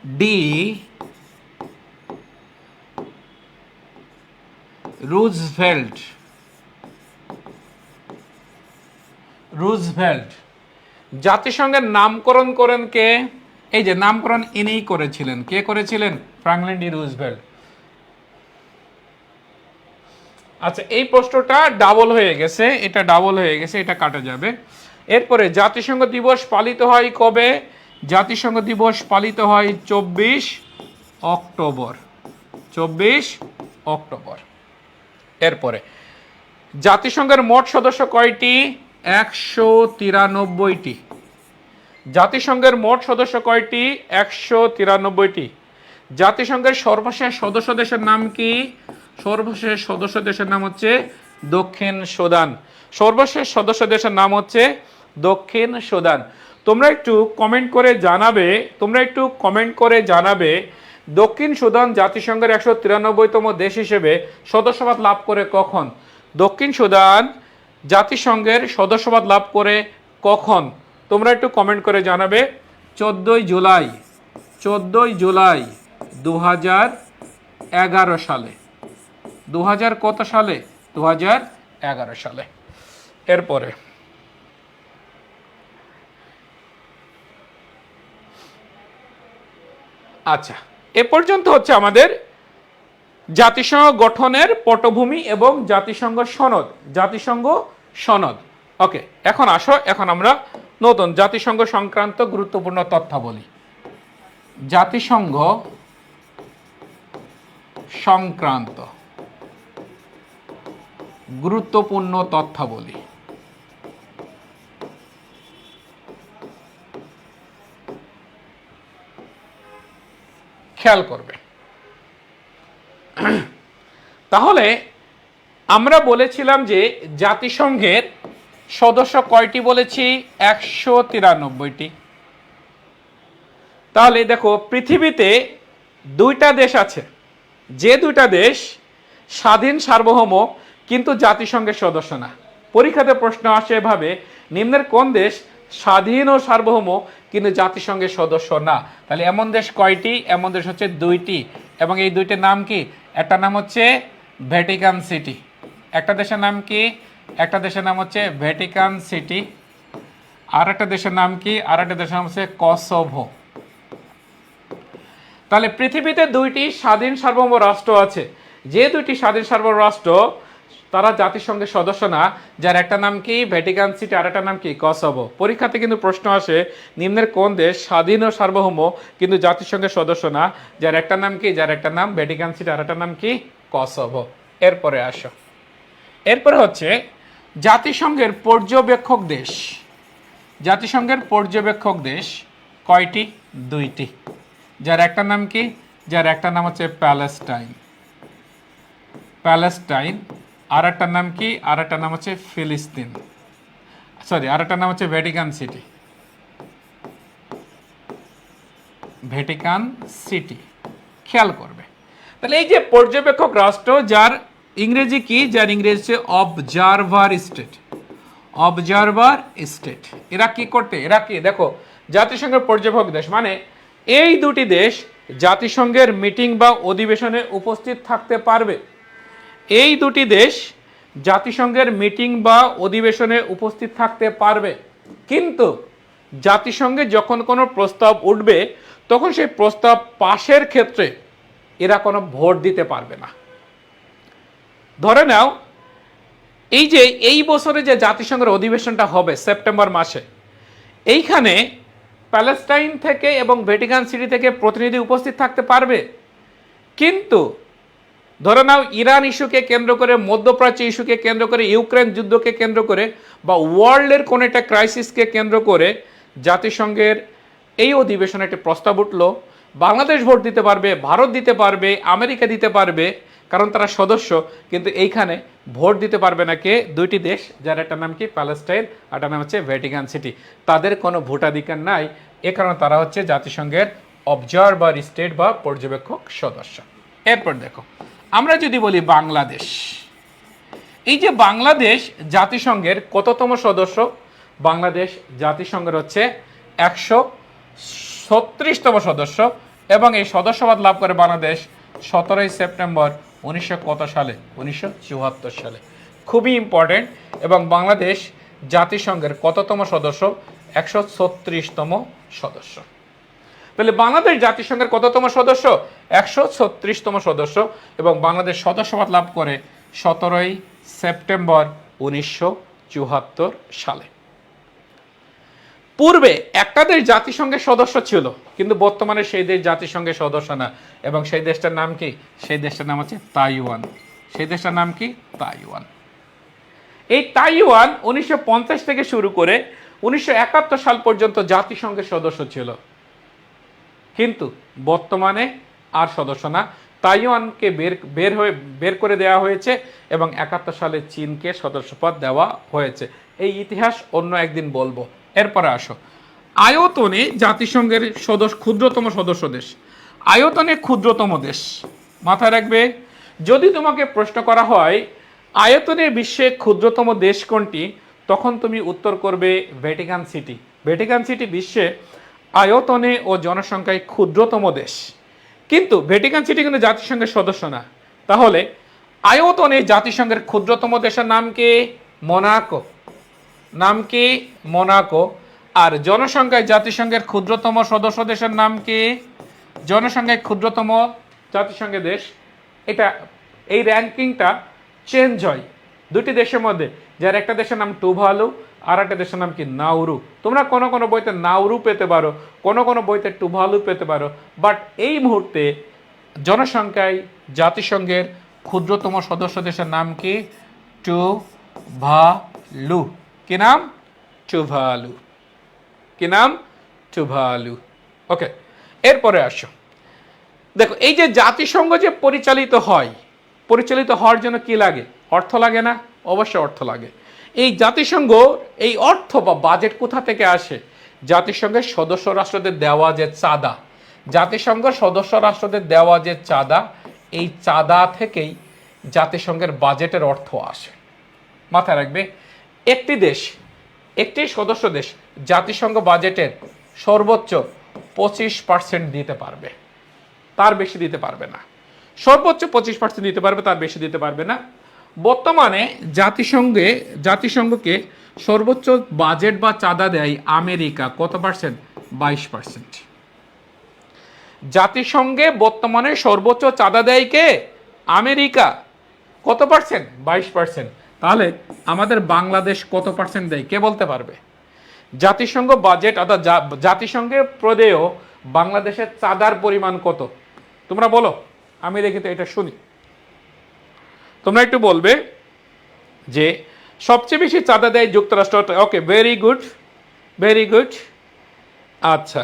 Speaker 1: ডি রুজভেল্ট। জাতিসংঘের নামকরণ করেন কে? এই যে নামকরণ ইনিই করেছিলেন। কে করেছিলেন? Franklin D Roosevelt. আচ্ছা, এই প্রশ্নটা ডাবল হয়ে গেছে, এটা কাটা যাবে। এরপরে জাতিসংঘ দিবস পালিত হয় কবে? জাতিসংঘ দিবস পালিত হয় 24 অক্টোবর। 24 অক্টোবর। এরপরে জাতিসংঘের মোট সদস্য কয়টি? 193টি। জাতিসংঘের মোট সদস্য কয়টি? 193টি। জাতিসংঘের সর্বশেষ সদস্য দেশের নাম কি? সর্বশেষ সদস্য দেশের নাম হচ্ছে দক্ষিণ সুদান। সর্বশেষ সদস্য দেশের নাম হচ্ছে দক্ষিণ সুদান। তোমরা একটু কমেন্ট করে জানাবে দক্ষিণ সুদান জাতিসংঘের 193তম দেশ হিসেবে সদস্যপদ লাভ করে কখন? দক্ষিণ সুদান জাতিসংঘের সদস্যপদ লাভ করে কখন? তোমরা একটু কমেন্ট করে জানাবে। 14 জুলাই 2011 সালে। 2000 কত সালে? 2011 সালে। এরপরে আচ্ছা, এ পর্যন্ত হচ্ছে আমাদের জাতিসংঘ গঠনের পটভূমি এবং জাতিসংঘ সনদ। ওকে, এখন আসো, এখন আমরা নতুন জাতিসংঘ সংক্রান্ত গুরুত্বপূর্ণ তথ্যাবলী। জাতিসংঘ সংক্রান্ত গুরুত্বপূর্ণ তথ্যাবলী। খেয়াল করবে। তাহলে আমরা বলেছিলাম যে জাতিসংঘের সদস্য কয়টি বলেছি? 193টি। তাহলে দেখো, পৃথিবীতে দুইটা দেশ আছে, যে দুইটা দেশ স্বাধীন সার্বভৌম কিন্তু জাতিসংঘের সদস্য না। পরীক্ষাতে প্রশ্ন আসে এভাবে, নিম্নের কোন দেশ স্বাধীন ও সার্বভৌম কিন্তু জাতিসংঘের সদস্য না? তাহলে এমন দেশ কয়টি? এমন দেশ হচ্ছে দুইটি, এবং এই দুইটির নাম কি? একটা নাম হচ্ছে ভ্যাটিকান সিটি। একটা দেশের নাম কি? একটা দেশের নাম হচ্ছে ভ্যাটিকান সিটি। আর একটা দেশের নাম কি? আর একটা দেশের নাম হচ্ছে কসোভো। তাহলে পৃথিবীতে দুইটি স্বাধীন সার্বভৌম রাষ্ট্র আছে, যে দুইটি স্বাধীন সার্বভৌম রাষ্ট্র তারা জাতিসংঘের সদস্য না, যার একটা নাম কি? ভ্যাটিকান সিটি, আর একটা নাম কি? কসোভো। পরীক্ষাতে কিন্তু প্রশ্ন আসে, নিম্নের কোন দেশ স্বাধীন ও সার্বভৌম কিন্তু জাতিসংঘের সদস্য না, যার একটা নাম কি? যার একটা নাম ভ্যাটিকান সিটি, আর একটা নাম কি? কসোভো। এরপরে আসো, এরপরে হচ্ছে জাতিসংঘের পর্যবেক্ষক দেশ। জাতিসংঘের পর্যবেক্ষক দেশ কয়টি? দুইটি, যার একটা নাম কি? যার একটা নাম হচ্ছে প্যালেস্টাইন, আর একটা নাম কি? আর একটা নাম হচ্ছে ফিলিস্তিন, আর একটা নাম হচ্ছে ভ্যাটিকান সিটি। খেয়াল করবে। তাহলে এই যে পর্যবেক্ষক রাষ্ট্র, যার ইংরেজি কি? যার ইংরেজি হচ্ছে অবজারভার স্টেট। এরা কি করতে? এরা কি দেখো, জাতিসংঘের পর্যবেক্ষক দেশ মানে এই দুটি দেশ জাতিসংঘের মিটিং বা অধিবেশনে উপস্থিত থাকতে পারবে। এই দুটি দেশ জাতিসংঘের মিটিং বা অধিবেশনে উপস্থিত থাকতে পারবে, কিন্তু জাতিসংঘে যখন কোনো প্রস্তাব উঠবে তখন সেই প্রস্তাব পাশের ক্ষেত্রে এরা কোনো ভোট দিতে পারবে না। ধরে নাও, এই যে এই বছরে যে জাতিসংঘের অধিবেশনটা হবে সেপ্টেম্বর মাসে, এইখানে প্যালেস্টাইন থেকে এবং ভ্যাটিকান সিটি থেকে প্রতিনিধি উপস্থিত থাকতে পারবে, কিন্তু ধরে নাও ইরান ইস্যুকে কেন্দ্র করে, মধ্যপ্রাচ্য ইস্যুকে কেন্দ্র করে, ইউক্রেন যুদ্ধকে কেন্দ্র করে, বা ওয়ার্ল্ডের কোনো একটা ক্রাইসিসকে কেন্দ্র করে জাতিসংঘের এই অধিবেশনে একটি প্রস্তাব উঠল, বাংলাদেশ ভোট দিতে পারবে, ভারত দিতে পারবে, আমেরিকা দিতে পারবে, কারণ তারা সদস্য, কিন্তু এইখানে ভোট দিতে পারবে না কে? দুইটি দেশ, যার একটা নাম কি? প্যালেস্টাইন, আর একটা নাম হচ্ছে ভ্যাটিকান সিটি। তাদের কোনো ভোটাধিকার নাই, এ কারণে তারা হচ্ছে জাতিসংঘের অবজারভার স্টেট বা পর্যবেক্ষক সদস্য। এরপর দেখো, আমরা যদি বলি বাংলাদেশ, এই যে বাংলাদেশ জাতিসংঘের কততম সদস্য? বাংলাদেশ জাতিসংঘের হচ্ছে 136তম সদস্য, এবং এই সদস্যপদ লাভ করে বাংলাদেশ 17 সেপ্টেম্বর 1900 কত সালে? 1974 সালে। খুবই ইম্পর্টেন্ট। এবং বাংলাদেশ জাতিসংঘের কততম সদস্য? 136তম সদস্য। তাহলে বাংলাদেশ জাতিসংঘের কততম সদস্য? 136তম সদস্য। এবং বাংলাদেশ সদস্যপদ লাভ করে 17 সেপ্টেম্বর 1974 সালে। পূর্বে একটা দেশ জাতিসংঘের সদস্য ছিল, কিন্তু বর্তমানে সেই দেশ জাতিসংঘের সদস্য না। এবং সেই দেশটার নাম কি? সেই দেশটার নাম হচ্ছে তাইওয়ান। সেই দেশটার নাম কি? তাইওয়ান। এই তাইওয়ান 1950 থেকে শুরু করে 1971 সাল পর্যন্ত জাতিসংঘের সদস্য ছিল, কিন্তু বর্তমানে আর সদস্য না। তাইওয়ানকে বের করে দেওয়া হয়েছে এবং 71 সালে চীনকে সদস্যপদ দেওয়া হয়েছে। এই ইতিহাস অন্য একদিন বলবো। এরপরে আসো, আয়তনে জাতিসংঘের ক্ষুদ্রতম সদস্য দেশ। আয়তনে ক্ষুদ্রতম দেশ মাথায় রাখবে। যদি তোমাকে প্রশ্ন করা হয় আয়তনে বিশ্বে ক্ষুদ্রতম দেশ কোনটি, তখন তুমি উত্তর করবে ভ্যাটিকান সিটি। ভ্যাটিকান সিটি বিশ্বে আয়তনে ও জনসংখ্যায় ক্ষুদ্রতম দেশ, কিন্তু ভ্যাটিকান সিটি কিন্তু জাতিসংঘের সদস্য না। তাহলে আয়তনে জাতিসংঘের ক্ষুদ্রতম দেশের নাম কি? মোনাকো। নাম কি? মোনাকো। আর জনসংখ্যায় জাতিসংঘের ক্ষুদ্রতম সদস্য দেশের নাম কি? জনসংখ্যায় ক্ষুদ্রতম জাতিসংঘের দেশ, এটা এই র্যাঙ্কিংটা চেঞ্জ হয় দুটি দেশের মধ্যে, যার একটা দেশের নাম টুভালু আর একটা দেশের নাম কি? নাউরু। তোমরা কোনো কোনো বইতে নাউরু পেতে পারো, কোনো কোনো বইতে টুভালু পেতে পারো, বাট এই মুহূর্তে জনসংখ্যায় জাতিসংঘের ক্ষুদ্রতম সদস্য দেশের নাম কি? টুভালু। কি নাম? টুভালু। কি নাম? টুভালু। ওকে, এরপরে আসো। দেখো, এই যে জাতিসংঘ যে পরিচালিত হওয়ার জন্য কি লাগে? অর্থ লাগে না? অবশ্যই অর্থ লাগে। এই জাতিসংঘ, এই অর্থ বা বাজেট কোথা থেকে আসে? জাতিসংঘের সদস্য রাষ্ট্রদের দেওয়া যে চাঁদা, জাতিসংঘ সদস্য রাষ্ট্রদের দেওয়া যে চাঁদা, এই চাঁদা থেকেই জাতিসংঘের বাজেটের অর্থ আসে। মাথায় রাখবে, একটি সদস্য দেশ জাতিসংঘ বাজেটের সর্বোচ্চ 25% দিতে পারবে, তার বেশি দিতে পারবে না। সর্বোচ্চ 25% দিতে পারবে, তার বেশি দিতে পারবে না। বর্তমানে জাতিসংঘকে সর্বোচ্চ বাজেট বা চাঁদা দেয় আমেরিকা। কত পার্সেন্ট? 22%। জাতিসংঘে বর্তমানে সর্বোচ্চ চাঁদা দেয় কে? আমেরিকা। কত পার্সেন্ট? 22%। তাহলে আমাদের বাংলাদেশ কত পার্সেন্ট দেয়? কে বলতে পারবে? জাতিসংঘ বাজেট অর্থাৎ জাতিসংঘে প্রদেয় বাংলাদেশের চাঁদার পরিমাণ কত? তোমরা বলো, আমি দেখি তো এটা শুনি। তোমরা একটু বলবে যে সবচেয়ে বেশি চাঁদা দেয় যুক্তরাষ্ট্র। ওকে, ভেরি গুড, ভেরি গুড। আচ্ছা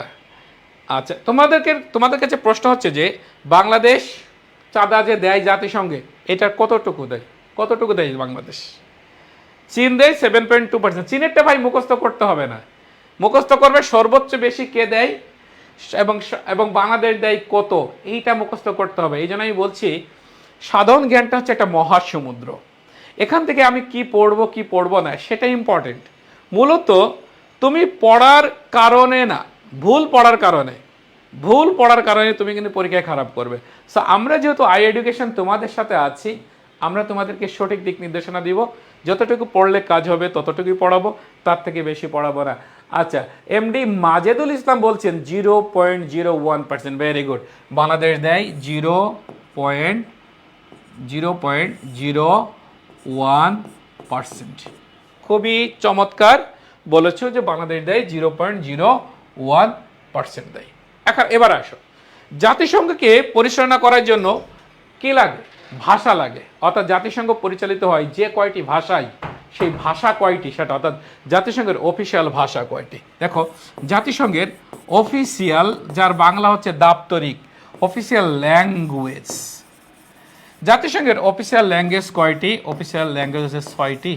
Speaker 1: আচ্ছা, তোমাদের কাছে প্রশ্ন হচ্ছে যে বাংলাদেশ চাঁদা যে দেয় জাতিসংঘে, এটা কতটুকু দেয়? কতটুকু দেয় বাংলাদেশ? চীন দেয় 7.2%। চীনেরটা ভাই মুখস্থ করতে হবে না, মুখস্থ করবে সর্বোচ্চ বেশি কে দেয় এবং বাংলাদেশ দেয় কত, এইটা মুখস্থ করতে হবে। এই জন্য আমি বলছি সাধারণ জ্ঞানটা হচ্ছে একটা মহাসমুদ্র। এখান থেকে আমি কি পড়বো কি পড়বো না সেটা ইম্পর্টেন্ট। মূলত তুমি পড়ার কারণে না, ভুল পড়ার কারণে তুমি কিন্তু পরীক্ষায় খারাপ করবে। সো আমরা যেহেতু আই এডুকেশন তোমাদের সাথে আছি, আমরা তোমাদেরকে সঠিক দিক নির্দেশনা দিব। যতটুকু পড়লে কাজ হবে ততটুকুই পড়াবো, তার থেকে বেশি পড়াবো না। আচ্ছা, এমডি মাজেদুল ইসলাম বলছেন 0.01%। Very good. বাংলাদেশ দেয় 0.01%। খুবই চমৎকার বলেছ যে বাংলাদেশ দেয় 0.01% দেয়। এবার আসো, জাতিসংঘকে পরিচালনা করার জন্য কি লাগে? ভাষা লাগে। অর্থাৎ জাতিসংঘ পরিচালিত হয় যে কয়টি ভাষায়, সেই ভাষা কয়টি সেটা, অর্থাৎ জাতিসংঘের অফিসিয়াল ভাষা কয়টি। দেখো, জাতিসংঘের অফিসিয়াল, যার বাংলা হচ্ছে দাপ্তরিক, অফিসিয়াল ল্যাঙ্গুয়েজ। জাতিসংঘের অফিসিয়াল ল্যাঙ্গুয়েজ কয়টি? অফিসিয়াল ল্যাঙ্গুয়েজ হচ্ছে 6টি।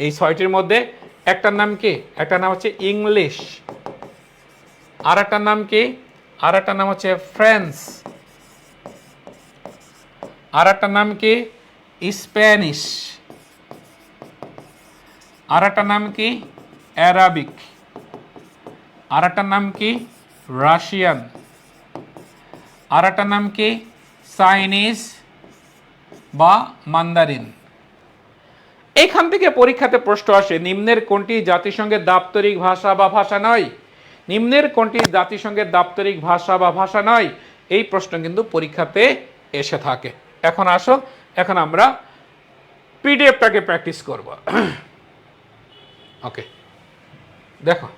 Speaker 1: এই 6টির মধ্যে একটার নাম কি? একটার নাম হচ্ছে ইংলিশ। আর একটার নাম কি? আর একটার নাম হচ্ছে ফ্রেঞ্চ। আর একটার নাম কি? স্প্যানিশ। আর একটার নাম কি? অ্যারাবিক। আর একটার নাম কি? রাশিয়ান। আর একটা নাম কি চাইনিজ বা মান্দারিন। এখান থেকে পরীক্ষাতে প্রশ্ন আসে, নিম্নের কোনটি জাতিসংঘের দাপ্তরিক ভাষা বা ভাষা নয়? নিম্নের কোনটি জাতিসংঘের দাপ্তরিক ভাষা বা ভাষা নয়? এই প্রশ্ন কিন্তু পরীক্ষাতে এসে থাকে। এখন আসো, এখন আমরা পিডিএফটাকে প্র্যাকটিস করব। ওকে, দেখো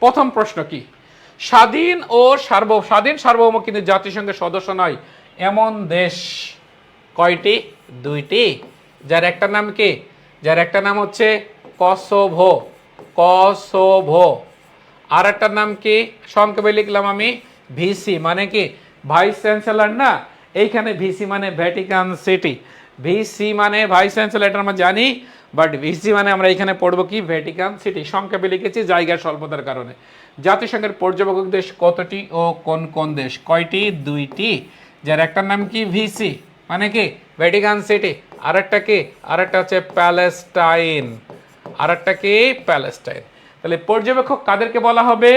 Speaker 1: প্রথম প্রশ্ন কি, স্বাধীন সার্বভৌম কিন্তু জাতিসংঘের সদস্য নয় এমন দেশ কয়টি? 2টি। যার একটা নাম কি? যার একটা নাম হচ্ছে কসোভো, কসোভো। আর একটা নাম কি? সংক্ষেপে লিখলাম আমি ভিসি, মানে কি ভাইস চ্যান্সেলর না, এইখানে ভিসি মানে ভ্যাটিকান সিটি। ভিসি মানে ভাইস চ্যান্সেলর, এটা আমরা জানি, বাট ভিসি মানে আমরা এখানে পড়বো কি ভ্যাটিকান সিটি। সংক্ষেপে লিখেছি জায়গার স্বল্পতার কারণে। জাতিসংঘের পর্যবেক্ষক দেশ কতটি ও কোন কোন দেশ? কয়টি? 2টি। যার একটার নাম কি ভিসি মানে কি ভ্যাটিকান সিটি, আর একটা কি, আর একটা হচ্ছে প্যালেস্টাইন, আর একটা কি প্যালেস্টাইন। তাহলে পর্যবেক্ষক কাদেরকে বলা হবে?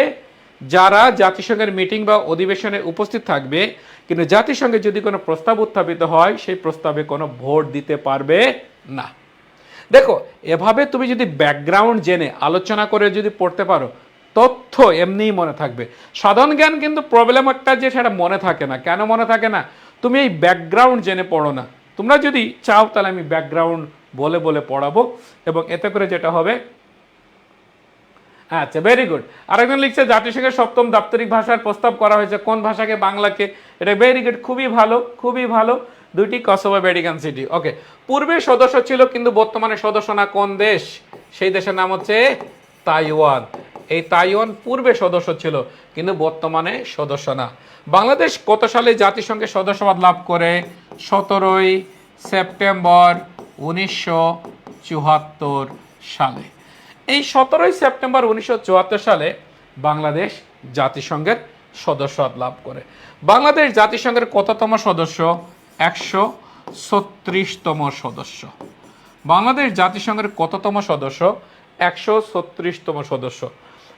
Speaker 1: যারা জাতিসংঘের মিটিং বা অধিবেশনে উপস্থিত থাকবে, কিন্তু জাতিসংঘে যদি কোনো প্রস্তাব উত্থাপিত হয় সেই প্রস্তাবে কোনো ভোট দিতে পারবে না। দেখো, এভাবে তুমি যদি ব্যাকগ্রাউন্ড জেনে আলোচনা করে যদি পড়তে পারো, তথ্য এমনিই মনে থাকবে। সাধারণ জ্ঞান কিন্তু প্রবলেম একটা যে সেটা মনে থাকে না। কেন মনে থাকে না? তুমি এই ব্যাকগ্রাউন্ড জেনে পড়ো না। তোমরা যদি চাও তাহলে আমি ব্যাকগ্রাউন্ড বলে বলে পড়াবো, এবং এতে করে যেটা হবে, আচ্ছা ভেরি গুড। আরেকজন লিখছে জাতিসংঘের 7ম দাপ্তরিক ভাষার প্রস্তাব করা হয়েছে কোন ভাষাকে? বাংলাকে। এটা ভেরি গুড, খুবই ভালো, খুবই ভালো। 2টি, কসোভো, ভ্যাটিকান সিটি। ওকে, পূর্বে সদস্য ছিল কিন্তু বর্তমানে সদস্য না, কোন দেশ? সেই দেশের নাম হচ্ছে তাইওয়ান। এই তাইওয়ান পূর্বে সদস্য ছিল কিন্তু বর্তমানে সদস্য না। বাংলাদেশ কত সালে জাতিসংঘের সদস্যপদ লাভ করে? 17ই সেপ্টেম্বর 1974 সালে। এই 17ই সেপ্টেম্বর 1974 সালে বাংলাদেশ জাতিসংঘের সদস্যপদ লাভ করে। বাংলাদেশ জাতিসংঘের কততম সদস্য? 136তম সদস্য। বাংলাদেশ জাতিসংঘের কততম সদস্য? 136তম সদস্য।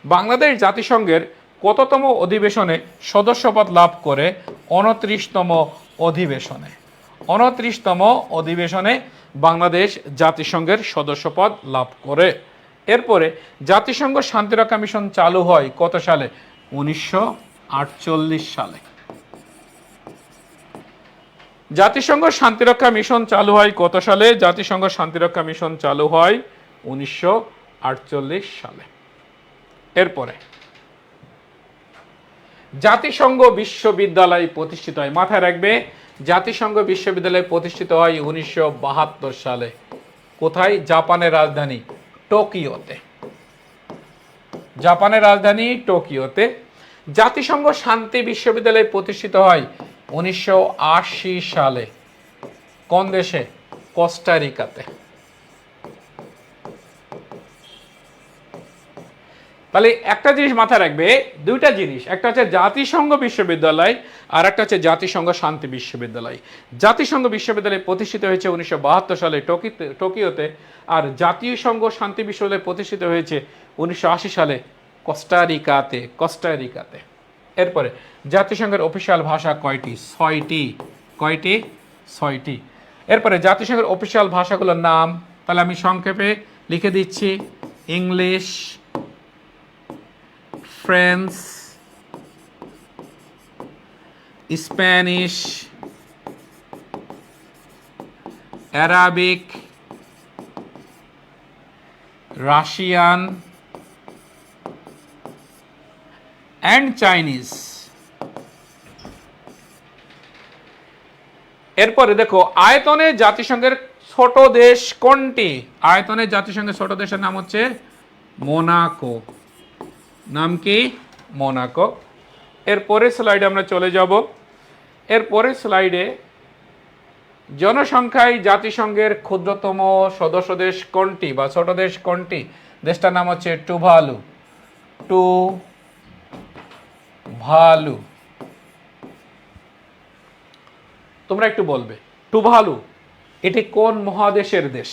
Speaker 1: বাংলাদেশ জাতিসংঘের কততম অধিবেশনে সদস্যপদ লাভ করে? 29তম অধিবেশনে। 29তম অধিবেশনে বাংলাদেশ জাতিসংঘের সদস্যপদ লাভ করে। এরপরে জাতিসংঘ শান্তিরক্ষা মিশন চালু হয় কত সালে? 1948 সালে। জাতিসংঘ শান্তিরক্ষা মিশন চালু হয় কত সালে? জাতিসংঘ শান্তিরক্ষা মিশন চালু হয় 1948 সালে। এরপরে জাতিসংঘ বিশ্ববিদ্যালয় প্রতিষ্ঠিত হয়, মাথায় রাখবে, জাতিসংঘ বিশ্ববিদ্যালয় প্রতিষ্ঠিত হয় 1972 সালে। কোথায়? জাপানের রাজধানী টোকিওতে। জাপানের রাজধানী টোকিওতে। জাতিসংঘ শান্তি বিশ্ববিদ্যালয় প্রতিষ্ঠিত হয় 1980 সালে। কোন দেশে? কোস্টারিকাতে। তাহলে একটা জিনিস মাথায় রাখবে, 2টা জিনিস, একটা হচ্ছে জাতিসংঘ বিশ্ববিদ্যালয় আর একটা হচ্ছে জাতিসংঘ শান্তি বিশ্ববিদ্যালয়। জাতিসংঘ বিশ্ববিদ্যালয় প্রতিষ্ঠিত হয়েছে 1972 সালে টোকিওতে, আর জাতিসংঘ শান্তি বিশ্ববিদ্যালয় প্রতিষ্ঠিত হয়েছে 1980 সালে কোস্টারিকাতে। কোস্টারিকাতে। এরপরে জাতিসংঘের অফিসিয়াল ভাষা কয়টি? 6টি। কয়টি? 6টি। এরপরে জাতিসংঘের অফিসিয়াল ভাষাগুলোর নাম, তাহলে আমি সংক্ষেপে লিখে দিচ্ছি। English, French, Spanish, Arabic, Russian and Chinese. এরপরে দেখো, আয়তনে জাতিসংঘের ছোট দেশ কোনটি? আয়তনে জাতিসংঘের ছোট দেশের নাম হচ্ছে মোনাকো। নাম কি? মোনাকো। এরপরের স্লাইডে আমরা চলে যাব। এরপরের স্লাইডে জনসংখ্যায় জাতিসংঘের ক্ষুদ্রতম সদস্য দেশ কোনটি বা ছোট দেশ কোনটি? দেশটার নাম হচ্ছে টুভালু। টুভালু। তোমরা একটু বলবে টুভালু এটি কোন মহাদেশের দেশ?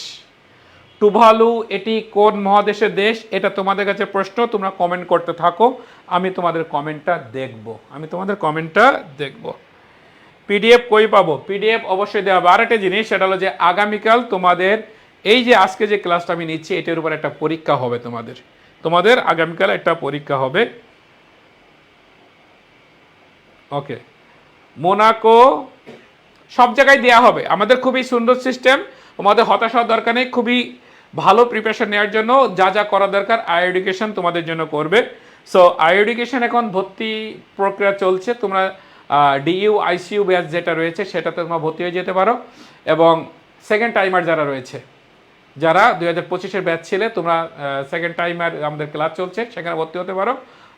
Speaker 1: টুভালু এটি কোন মহাদেশের দেশ? এটা তোমাদের কাছে প্রশ্ন, তোমরা কমেন্ট করতে থাকো, আমি তোমাদের কমেন্টটা দেখব। পিডিএফ কই পাবো? পিডিএফ অবশ্যই দেওয়া হবে। আরেকটা জিনিস, সেটা হলো যে আগামীকাল তোমাদের এই যে আজকে যে ক্লাসটা আমি নিচ্ছি এটার উপর একটা পরীক্ষা হবে, তোমাদের আগামীকাল একটা পরীক্ষা হবে। ওকে, মোনাকো সব জায়গায় দেওয়া হবে। আমাদের খুবই সুন্দর সিস্টেম, তোমাদের হতাশ হওয়ার দরকার নেই। খুবই ভালো প্রিপারেশন নেওয়ার জন্য যা যা করা দরকার আই এডুকেশন তোমাদের জন্য করবে। সো আই এডুকেশন এখন ভর্তি প্রক্রিয়া চলছে, তোমরা ডিইউ আইসিইউ ব্যাচ যেটা রয়েছে সেটাতে তোমরা ভর্তি হয়ে যেতে পারো, এবং সেকেন্ড টাইমার যারা রয়েছে, যারা 2025-এর ব্যাচ ছিলে, তোমরা সেকেন্ড টাইমার আমাদের ক্লাস চলছে সেখানে ভর্তি হতে পারো।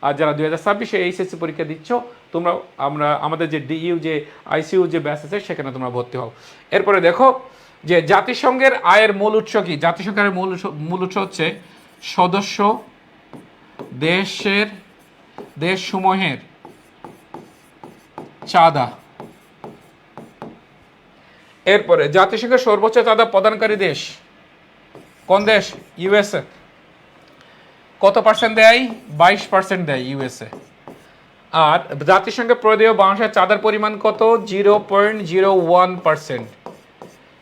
Speaker 1: আর যারা 2026-এ এইচএসসি পরীক্ষা দিচ্ছ, তোমরা আমাদের যে ডিইউ যে আইসিইউ যে ব্যাচ আছে সেখানে তোমরা ভর্তি হও। এরপরে দেখো যে জাতিসংঘের আয়ের মূল উৎস কি? জাতিসংঘের মূল উৎস হচ্ছে সদস্য দেশসমূহের চাঁদা। এরপরে জাতিসংঘের সর্বোচ্চ চাঁদা প্রদানকারী দেশ কোন দেশ? ইউএসএ। কত পার্সেন্ট দেয়? 22% দেয় ইউএসএ। আর জাতিসংঘের প্রদেয় বাংলাদেশের চাঁদার পরিমাণ কত? 0.01%।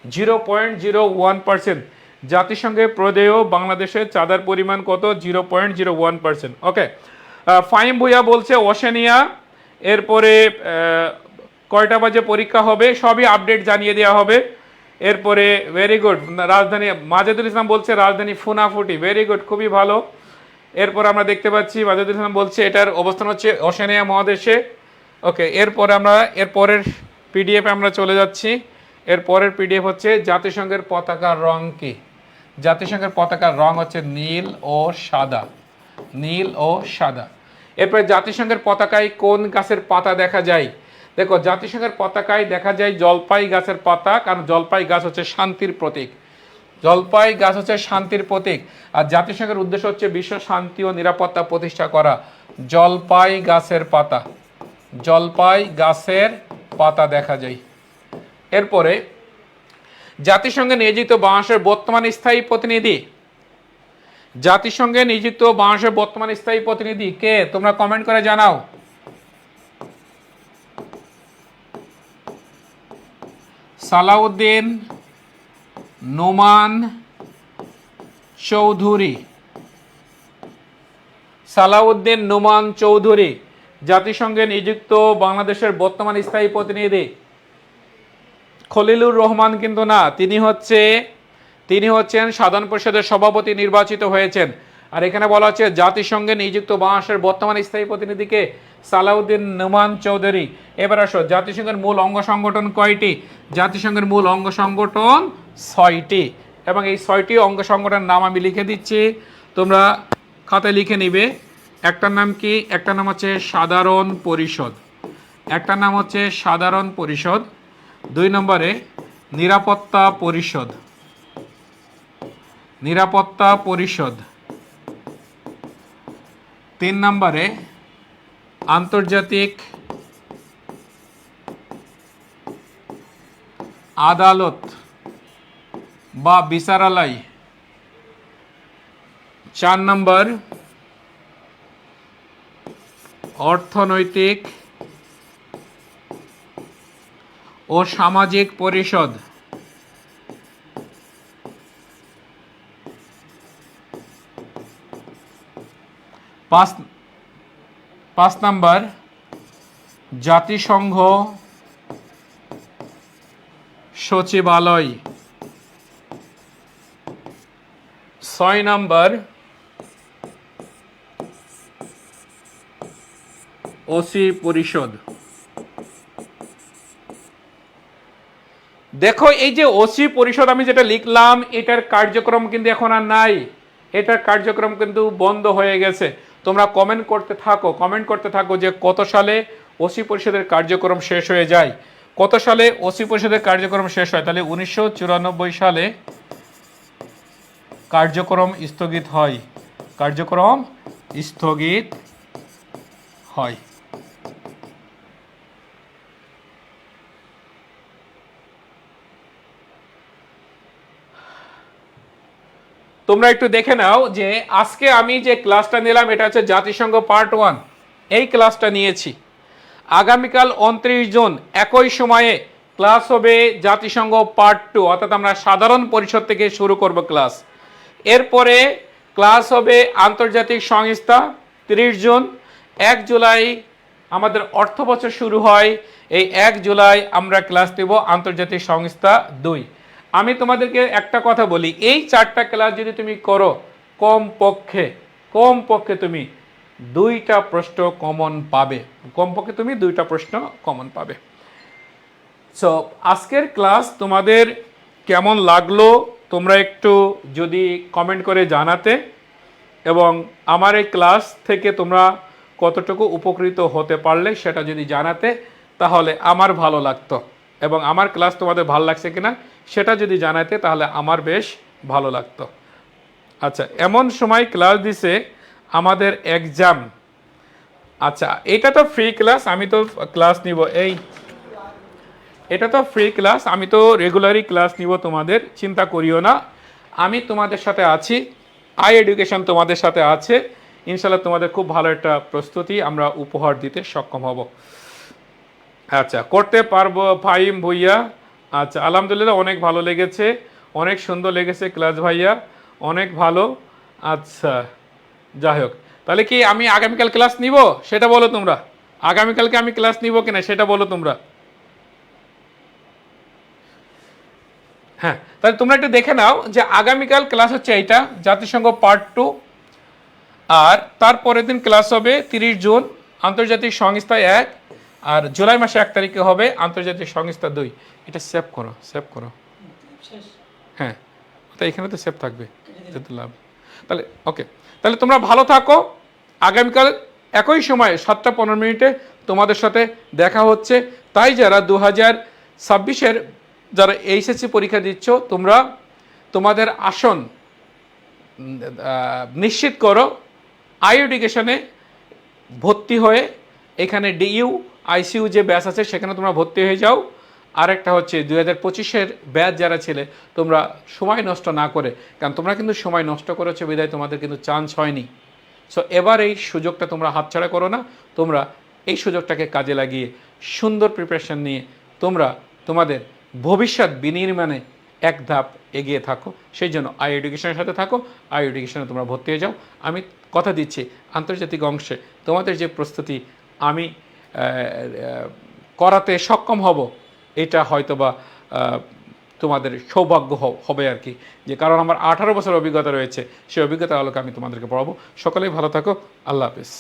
Speaker 1: 0.01%। জাতিসংঘের প্রদেয় বাংলাদেশের চাঁদার পরিমাণ কত? 0.01%। ওকে, ফাইম ভুইয়া বলছে ওশেনিয়া। এরপরে কয়টা বাজে পরীক্ষা হবে সবই আপডেট জানিয়ে দেওয়া হবে। এরপরে ভেরি গুড, রাজধানী মাজেদুল ইসলাম বলছে রাজধানী ফুনাফুটি, ভেরি গুড, খুবই ভালো। এরপর আমরা দেখতে পাচ্ছি মাজেদুল ইসলাম বলছে এটার অবস্থান হচ্ছে ওশেনিয়া মহাদেশে। ওকে, এরপরে আমরা এরপরের পিডিএফে আমরা চলে যাচ্ছি। এরপরের পিডিএফ হচ্ছে জাতিসংঘের পতাকার রং কি? জাতিসংঘের পতাকার রং হচ্ছে নীল ও সাদা, নীল ও সাদা। এরপরে জাতিসংঘের পতাকায় কোন গাছের পাতা দেখা যায়? দেখো, জাতিসংঘের পতাকায় দেখা যায় জলপাই গাছের পাতা, কারণ জলপাই গাছ হচ্ছে শান্তির প্রতীক। জলপাই গাছ হচ্ছে শান্তির প্রতীক। আর জাতিসংঘের উদ্দেশ্য হচ্ছে বিশ্ব শান্তি ও নিরাপত্তা প্রতিষ্ঠা করা। জলপাই গাছের পাতা, জলপাই গাছের পাতা দেখা যায়। এরপরে জাতিসংঘে নিয়োজিত বাংলাদেশের বর্তমান স্থায়ী প্রতিনিধি, জাতিসংঘে নিযুক্ত বাংলাদেশের বর্তমান স্থায়ী প্রতিনিধি কে? তোমরা কমেন্ট করে জানাও। সালাউদ্দিন নোমান চৌধুরী। সালাউদ্দিন নোমান চৌধুরী জাতিসংঘে নিযুক্ত বাংলাদেশের বর্তমান স্থায়ী প্রতিনিধি। খলিলুর রহমান কিন্তু না, তিনি হচ্ছেন সাধারণ পরিষদের সভাপতি নির্বাচিত হয়েছেন। আর এখানে বলা হচ্ছে জাতিসংঘে নিযুক্ত বাংলাদেশের বর্তমান স্থায়ী প্রতিনিধিকে সালাউদ্দিন নোমান চৌধুরী। এবার আসো, জাতিসংঘের মূল অঙ্গ সংগঠন কয়টি? জাতিসংঘের মূল অঙ্গ সংগঠন 6টি, এবং এই 6টি অঙ্গ সংগঠনের নাম আমি লিখে দিচ্ছি, তোমরা খাতায় লিখে নিবে। একটার নাম কি? একটার নাম হচ্ছে সাধারণ পরিষদ, একটার নাম হচ্ছে সাধারণ পরিষদ। 2 নম্বরে নিরাপত্তা পরিষদ, নিরাপত্তা পরিষদ। 3 নম্বরে আন্তর্জাতিক আদালত বা বিচারালয়। 4 নম্বর অর্থনৈতিক ও সামাজিক পরিষদ। 5 নম্বর জাতিসংঘ সচিবালয়। 6 নম্বর ওসি পরিষদ। দেখো, এই যে ওসি পরিষদ আমি যেটা লিখলাম, এটার কার্যক্রম কিন্তু এখন আর নাই, এটার কার্যক্রম কিন্তু বন্ধ হয়ে গেছে। তোমরা কমেন্ট করতে থাকো যে কত সালে ওসি পরিষদের কার্যক্রম শেষ হয়ে যায়। কত সালে ওসি পরিষদের কার্যক্রম শেষ হয়? তাহলে 1994 সালে কার্যক্রম স্থগিত হয়, কার্যক্রম স্থগিত হয়। তোমরা একটু দেখে নাও যে আজকে আমি যে ক্লাসটা নিলাম এটা হচ্ছে জাতিসংঘ পার্ট 1, এই ক্লাসটা নিয়েছি। আগামীকাল 29 জুন একই সময়ে ক্লাস হবে জাতিসংঘ পার্ট 2, অর্থাৎ আমরা সাধারণ পরিষদ থেকে শুরু করব ক্লাস। এরপরে ক্লাস হবে আন্তর্জাতিক সংস্থা 30 জুন। 1 জুলাই আমাদের অর্থ বছর শুরু হয়, এই 1 জুলাই আমরা ক্লাস দেব আন্তর্জাতিক সংস্থা 2। আমি তোমাদেরকে একটা কথা বলি, এই 4টা ক্লাস যদি তুমি করো কমপক্ষে তুমি 2টা প্রশ্ন কমন পাবে, কমপক্ষে তুমি 2টা প্রশ্ন কমন পাবে। সো আজকের ক্লাস তোমাদের কেমন লাগলো তোমরা একটু যদি কমেন্ট করে জানাতে, এবং আমার এই ক্লাস থেকে তোমরা কতটুকু উপকৃত হতে পারলে সেটা যদি জানাতে তাহলে আমার ভালো লাগতো, এবং আমার ক্লাস তোমাদের ভালো লাগছে কিনা সেটা যদি জানাতে তাহলে আমার বেশ ভালো লাগতো। আচ্ছা, এমন সময় ক্লাস দিছে আমাদের এক্সাম। আচ্ছা, এটা তো ফ্রি ক্লাস, আমি তো ক্লাস নিব, এটা তো ফ্রি ক্লাস, আমি তো রেগুলারই ক্লাস নিব, তোমাদের চিন্তা করিও না। আমি তোমাদের সাথে আছি, আই এডুকেশন তোমাদের সাথে আছে। ইনশাল্লাহ তোমাদের খুব ভালো একটা প্রস্তুতি আমরা উপহার দিতে সক্ষম হব। আচ্ছা, করতে পারবো ফাহিম ভুইয়া। আচ্ছা, আলহামদুলিল্লাহ, অনেক ভালো লেগেছে, অনেক সুন্দর লেগেছে ক্লাস ভাইয়া, অনেক ভালো। আচ্ছা, যাই হোক, তাহলে কি আমি আগামীকাল ক্লাস নিব সেটা বলো তোমরা, আগামীকালকে আমি ক্লাস নিব কিনা সেটা বলো তোমরা। হ্যাঁ, তাহলে তোমরা একটু দেখে নাও যে আগামীকাল ক্লাস হচ্ছে এইটা জাতিসংঘ পার্ট 2, আর তারপরের দিন ক্লাস হবে 30 জুন আন্তর্জাতিক সংস্থা 1, আর জুলাই মাসে 1 তারিখে হবে আন্তর্জাতিক সংস্থা 2। এটা সেভ করো। হ্যাঁ, তো এখানে তো সেভ থাকবে, লাভ। তাহলে ওকে, তাহলে তোমরা ভালো থাকো। আগামীকাল একই সময় 7টা 15 তোমাদের সাথে দেখা হচ্ছে। তাই যারা 2026-এর যারা এইচএসসি পরীক্ষা দিচ্ছ তোমরা তোমাদের আসন নিশ্চিত করো, আই এডুকেশনে ভর্তি হয়ে এখানে ডিইউ আইসিইউ যে ব্যাচ আছে সেখানে তোমরা ভর্তি হয়ে যাও। আরেকটা হচ্ছে 2025-এর ব্যাচ যারা ছিলে তোমরা সময় নষ্ট না করে, কারণ তোমরা কিন্তু সময় নষ্ট করেছো বিধায় তোমাদের কিন্তু চান্স হয়নি। সো এবার এই সুযোগটা তোমরা হাতছাড়া করো না, তোমরা এই সুযোগটাকে কাজে লাগিয়ে সুন্দর প্রিপারেশন নিয়ে তোমরা তোমাদের ভবিষ্যৎ বিনির্মাণে এক ধাপ এগিয়ে থাকো। সেই জন্য আই এডুকেশনের সাথে থাকো, আই এডুকেশনে তোমরা ভর্তি হয়ে যাও। আমি কথা দিচ্ছি আন্তর্জাতিক অংশে তোমাদের যে প্রস্তুতি আমি করাতে সক্ষম হব, এটা হয়তোবা তোমাদের সৌভাগ্য হবে আর কি, যে কারণ আমার 18 বছর অভিজ্ঞতা রয়েছে, সেই অভিজ্ঞতার আলোকে আমি তোমাদেরকে পড়াবো। সকলেই ভালো থাকো, আল্লাহ হাফেজ।